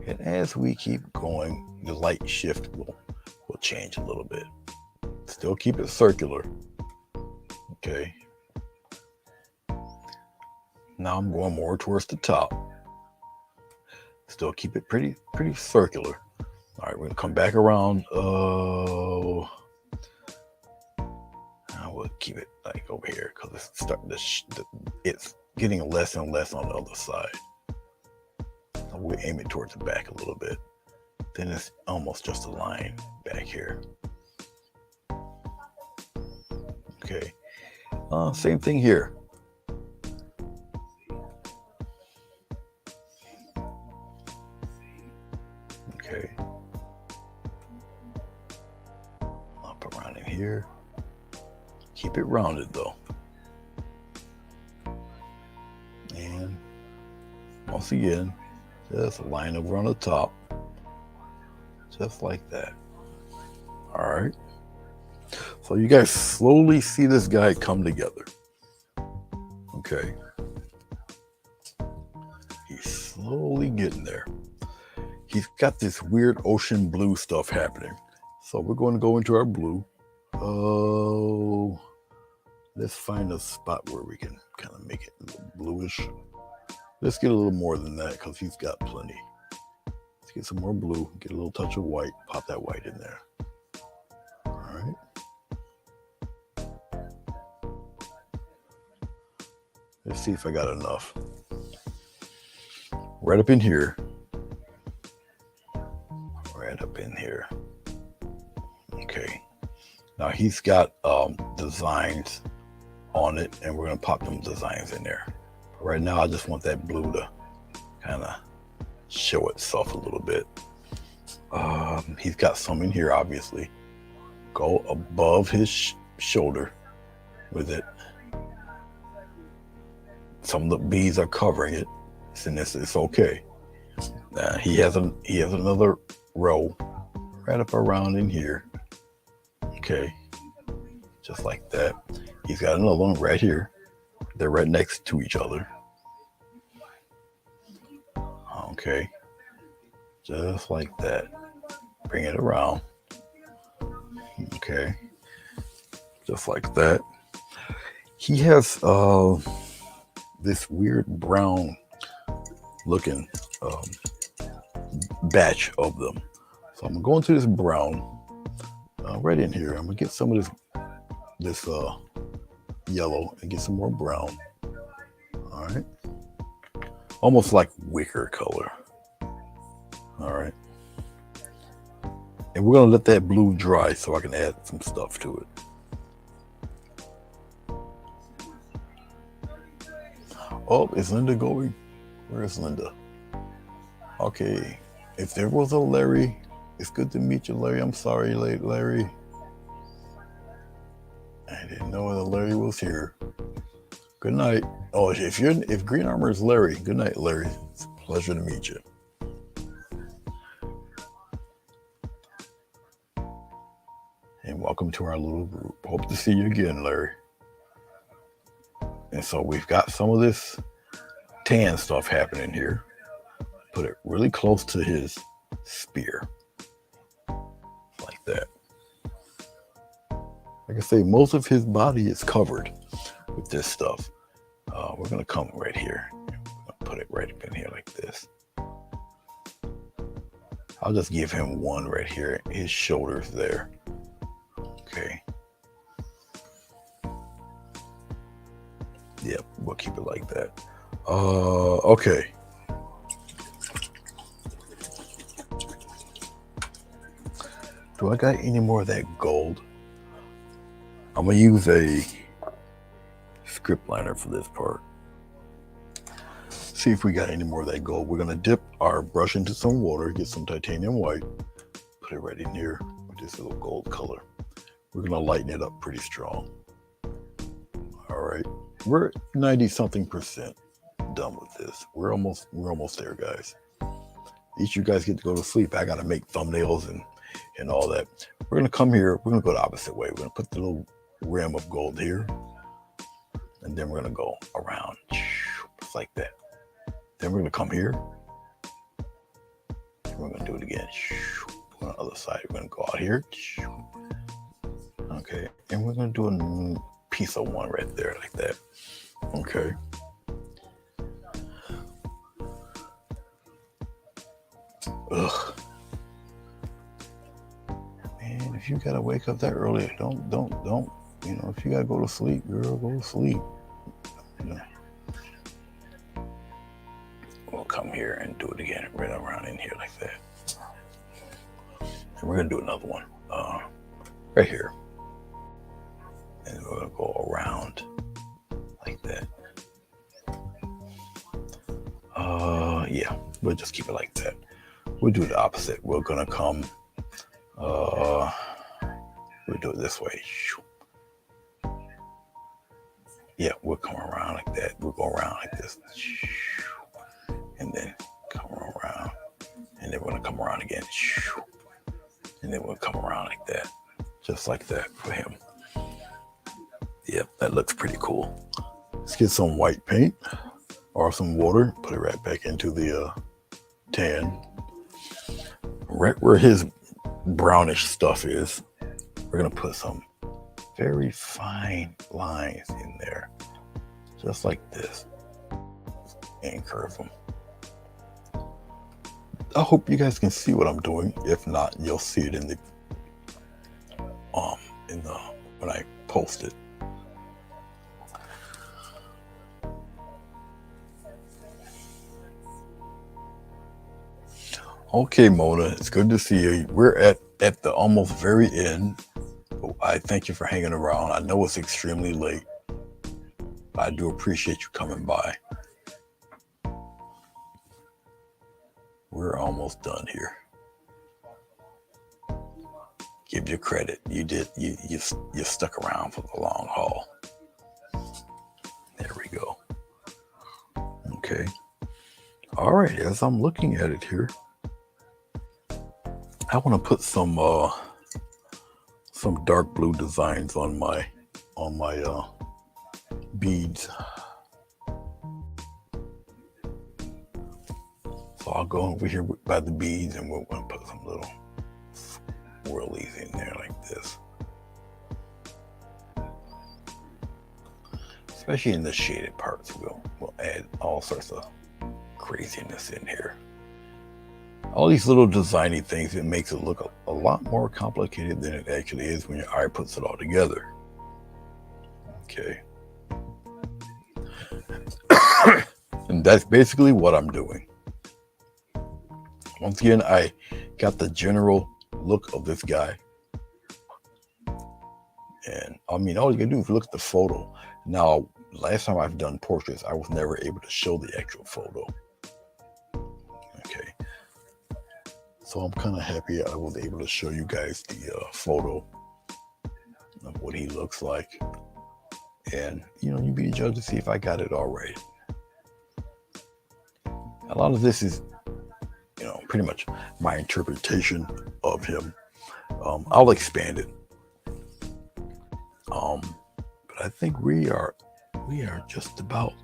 And as we keep going, the light shift will change a little bit. Still keep it circular. Okay. Now I'm going more towards the top. Still keep it pretty circular. All right, we're gonna come back around. I will keep it like over here because it's starting to. It's getting less and less on the other side. So we aim it towards the back a little bit. Then it's almost just a line back here. Okay. Same thing here. Okay. Up around in here. Keep it rounded though. And once again, just line over on the top. Just like that. All right. So you guys slowly see this guy come together. Okay. He's slowly getting there. He's got this weird ocean blue stuff happening. So we're going to go into our blue. Let's find a spot where we can kind of make it a little bluish. Let's get a little more than that because he's got plenty. Let's get some more blue, get a little touch of white, pop that white in there. All right. Let's see if I got enough. Right up in here. Right up in here. Okay. Now he's got designs on it, and we're going to pop them designs in there. But right now, I just want that blue to kind of show itself a little bit. He's got some in here, obviously. Go above his shoulder with it. Some of the bees are covering it, and it's okay. He has another row right up around in here. Okay, just like that. He's got another one right here. They're right next to each other. Okay, just like that. Bring it around. Okay, just like that. He has this weird brown looking batch of them. So I'm gonna go into this brown right in here. I'm gonna get some of this yellow and get some more brown. All right. almost like wicker color. All right. And we're going to let that blue dry so I can add some stuff to it. Oh, is Linda going? Where is Linda? Okay. If there was a Larry, it's good to meet you, Larry. I'm sorry, late Larry. I didn't know that Larry was here. Good night. Oh, if Green Armor is Larry, good night, Larry. It's a pleasure to meet you. And welcome to our little group. Hope to see you again, Larry. And so we've got some of this tan stuff happening here. Put it really close to his spear. Like that. Like I say, most of his body is covered with this stuff. We're going to come right here. We're going to put it right up in here like this. I'll just give him one right here. His shoulders there. Okay. Yep, we'll keep it like that. Okay. Do I got any more of that gold? I'm gonna use a script liner for this part. See if we got any more of that gold. We're gonna dip our brush into some water, get some titanium white, put it right in here with this little gold color. We're gonna lighten it up pretty strong. All right, we're 90-something% done with this. We're almost there, guys. Each of you guys get to go to sleep. I gotta make thumbnails and all that. We're gonna come here. We're gonna go the opposite way. We're gonna put the little rim of gold here, and then we're gonna go around just like that. Then we're gonna come here, and we're gonna do it again. On the other side, we're gonna go out here. Okay, and we're gonna do a piece of one right there, like that. Okay. Ugh. Man, if you gotta wake up that early, don't. You know, if you gotta go to sleep, girl, go to sleep. You know. We'll come here and do it again, right around in here like that. And we're gonna do another one, right here. And we're gonna go around like that. Yeah, we'll just keep it like that. We'll do the opposite. We're gonna come, we'll do it this way. Yeah, we'll come around like that. We'll go around like this. And then come around. And then we're gonna come around again. And then we'll come around like that. Just like that for him. Yep, that looks pretty cool. Let's get some white paint or some water. Put it right back into the tan. Right where his brownish stuff is, we're gonna put some very fine lines in there, just like this, and curve them. I hope you guys can see what I'm doing. If not, you'll see it in the when I post it. Okay, Mona, it's good to see you. We're at the almost very end. I thank you for hanging around. I know it's extremely late, but I do appreciate you coming by. We're almost done here. Give you credit. You stuck around for the long haul. There we go. Okay. All right, as I'm looking at it here, I want to put some dark blue designs on my beads. So I'll go over here by the beads and we're going to put some little swirlies in there like this. Especially in the shaded parts, we'll add all sorts of craziness in here. All these little designy things, it makes it look a lot more complicated than it actually is when your eye puts it all together. Okay. And that's basically what I'm doing. Once again, I got the general look of this guy. And I mean, all you can do is look at the photo. Now, last time I've done portraits, I was never able to show the actual photo. Okay. So I'm kind of happy I was able to show you guys the photo of what he looks like. And, you know, you be a judge to see if I got it all right. A lot of this is, you know, pretty much my interpretation of him. I'll expand it. But I think we are just about,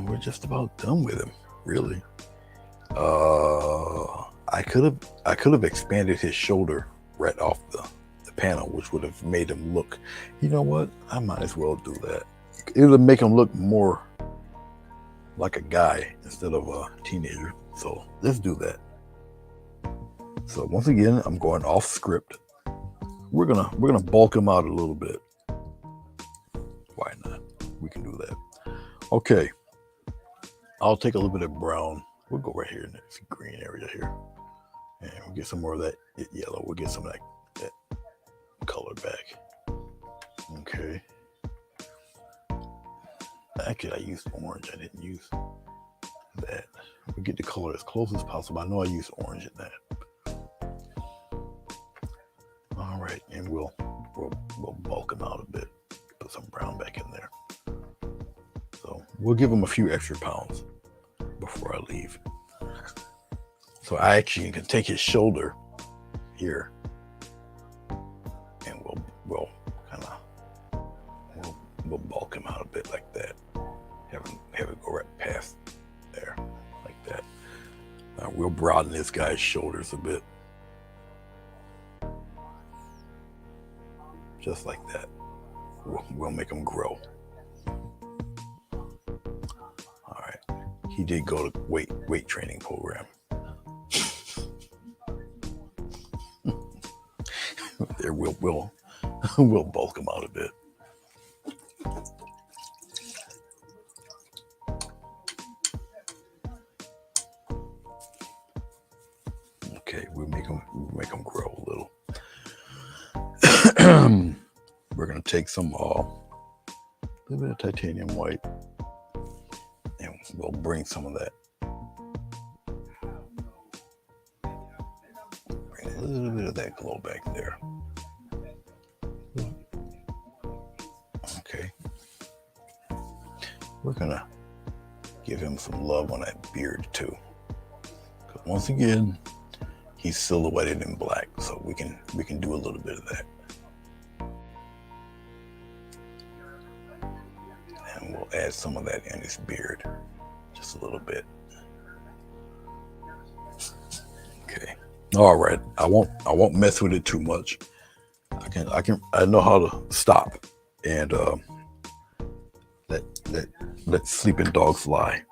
we're just about done with him, really. I could have expanded his shoulder right off the panel, which would have made him look, you know what, I might as well do that. It would make him look more like a guy instead of a teenager. So let's do that. So once again, I'm going off script. We're gonna bulk him out a little bit. Why not? We can do that. Okay. I'll take a little bit of brown. We'll go right here in this green area here. And we'll get some more of that yellow. We'll get some of that color back. Okay. Actually, I used orange. I didn't use that. We'll get the color as close as possible. I know I used orange in that. All right, and we'll bulk them out a bit. Put some brown back in there. So we'll give them a few extra pounds before I leave. So I actually can take his shoulder here, and we'll kind of we'll bulk him out a bit like that. Have it go right past there, like that. We'll broaden this guy's shoulders a bit, just like that. We'll make him grow. All right. He did go to weight training program. There we'll bulk him out a bit. Okay, we'll make him grow a little. We're gonna take some little bit of titanium white, and we'll bring some of that. Bring a little bit of that glow back there. Okay. We're gonna give him some love on that beard too. Because once again, he's silhouetted in black, so we can do a little bit of that. And we'll add some of that in his beard, just a little bit. Okay. All right. I won't mess with it too much. I know how to stop and let sleeping dogs lie.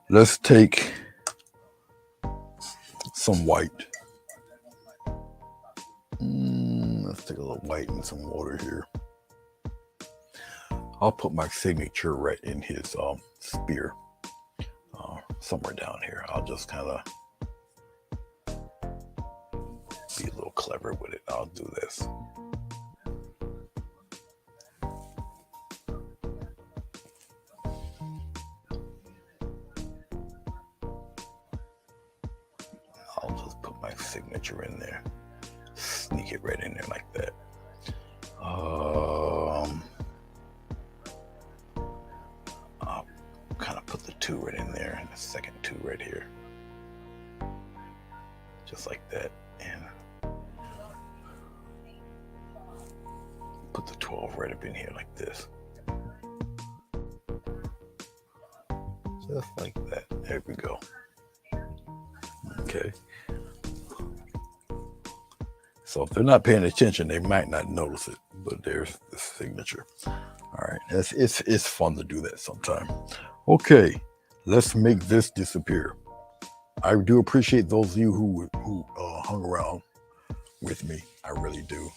Let's take some white. Let's take a little white and some water here. I'll put my signature right in his spear, somewhere down here. I'll just kind of be a little clever with it. I'll do this. I'll just put my signature in there. Sneak it right in there like that. I'll kind of put the 2 right in there and the second 2 right here. Just like that. And put the 12 right up in here like this. Just like that. There we go. Okay. So if they're not paying attention, they might not notice it, but there's the signature. All right, it's fun to do that sometime. Okay, let's make this disappear. I do appreciate those of you who hung around with me. I really do.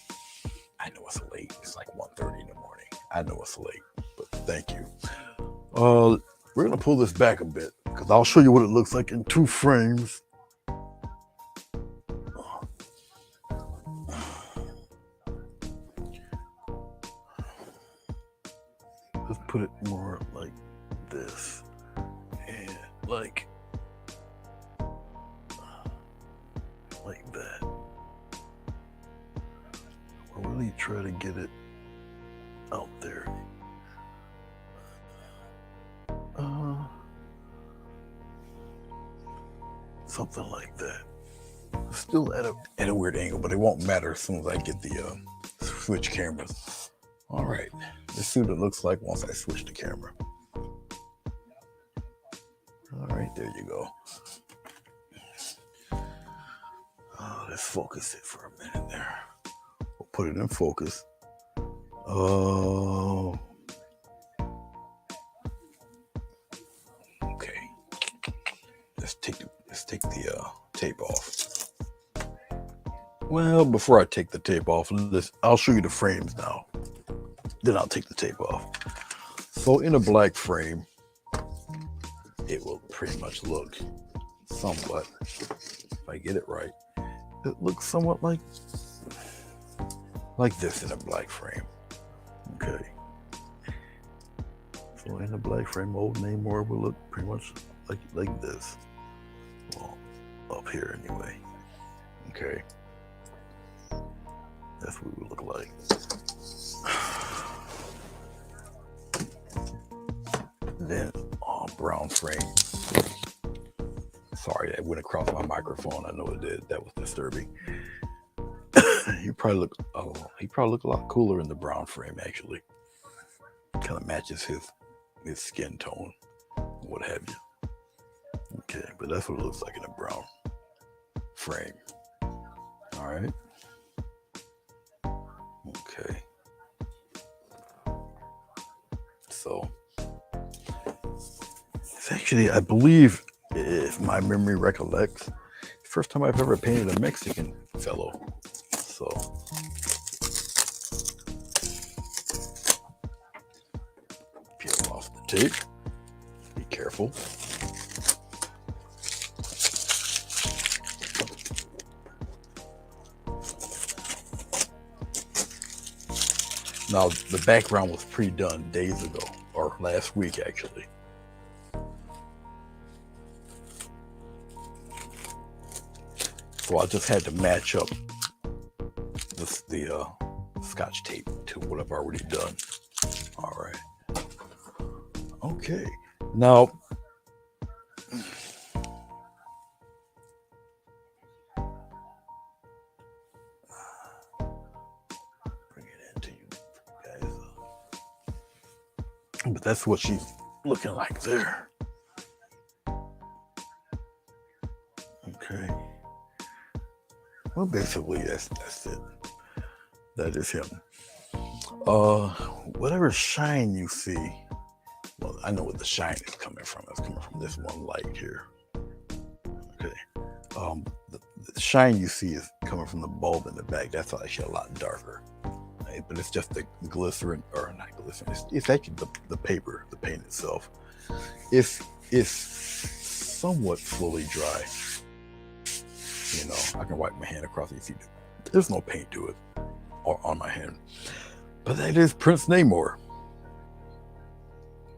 I know it's late. It's like 1:30 in the morning. I know it's late, but thank you. We're gonna pull this back a bit because I'll show you what it looks like in 2 frames. Let's put it more like this and like that. I'll really try to get it out there. Something like that. Still at a weird angle, but it won't matter as soon as I get the switch cameras. All right, let's see what it looks like once I switch the camera. All right, there you go. Let's focus it for a minute there. We'll put it in focus. Oh. Okay. Let's take the tape off. Well, before I take the tape off, I'll show you the frames now. Then I'll take the tape off. So in a black frame, it will pretty much look somewhat, if I get it right, it looks somewhat like this in a black frame. Okay. So in the black frame, old Namor will look pretty much like this. Well, up here anyway. Okay. That's what it would look like. Then brown frame. Sorry, that went across my microphone. I know it did. That was disturbing. He probably look a lot cooler in the brown frame, actually. Kind of matches his skin tone, what have you. Okay, but that's what it looks like in a brown frame. All right. Okay. So it's actually, I believe, if my memory recollects, the first time I've ever painted a Mexican fellow. So peel off the tape. Be careful. Now, the background was pre-done days ago, or last week actually. So I just had to match up the Scotch tape to what I've already done. All right. Okay. Now, bring it into you guys. But that's what she's looking like there. Okay. Well, basically, that's it. That is him. Whatever shine you see, well, I know what the shine is coming from. It's coming from this one light here. Okay. The shine you see is coming from the bulb in the back. That's actually a lot darker. Right? But it's just the glycerin, or not glycerin. It's actually the paper, the paint itself. It's somewhat fully dry. You know, I can wipe my hand across it. There's no paint to it or on my hand. But that is Prince Namor.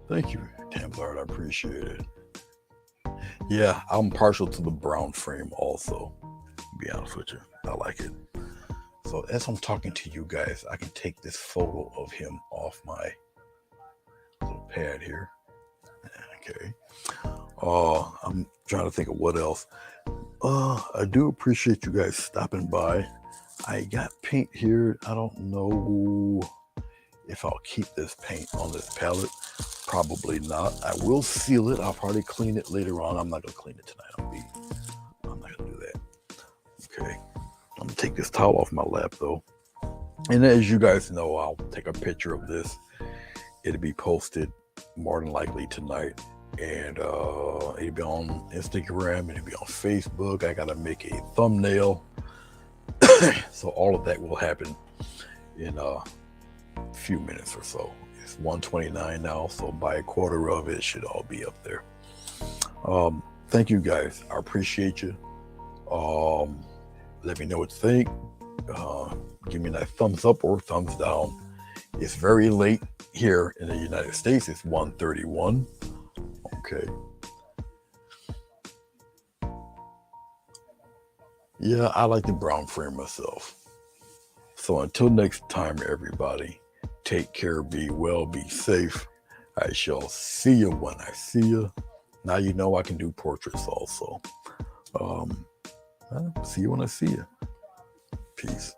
Thank you, Tamzard. I appreciate it. Yeah, I'm partial to the brown frame also, to be honest with you. I like it. So as I'm talking to you guys, I can take this photo of him off my little pad here. Okay. I'm trying to think of what else. I do appreciate you guys stopping by. I got paint here. I don't know if I'll keep this paint on this palette. Probably not. I will seal it. I'll probably clean it later on. I'm not going to clean it tonight. I'm not going to do that. Okay. I'm going to take this towel off my lap, though. And as you guys know, I'll take a picture of this. It'll be posted more than likely tonight. And it'll be on Instagram, it'll be on Facebook. I gotta make a thumbnail. So all of that will happen in a few minutes or so. It's 129 now, so by a quarter of it should all be up there. Thank you guys. I appreciate you. Let me know what you think. Give me that thumbs up or thumbs down. It's very late here in the United States. It's 1:31. Okay. Yeah, I like the brown frame myself. So until next time, everybody, take care, be well, be safe. I shall see you when I see you. Now you know I can do portraits also. See you when I see you. Peace.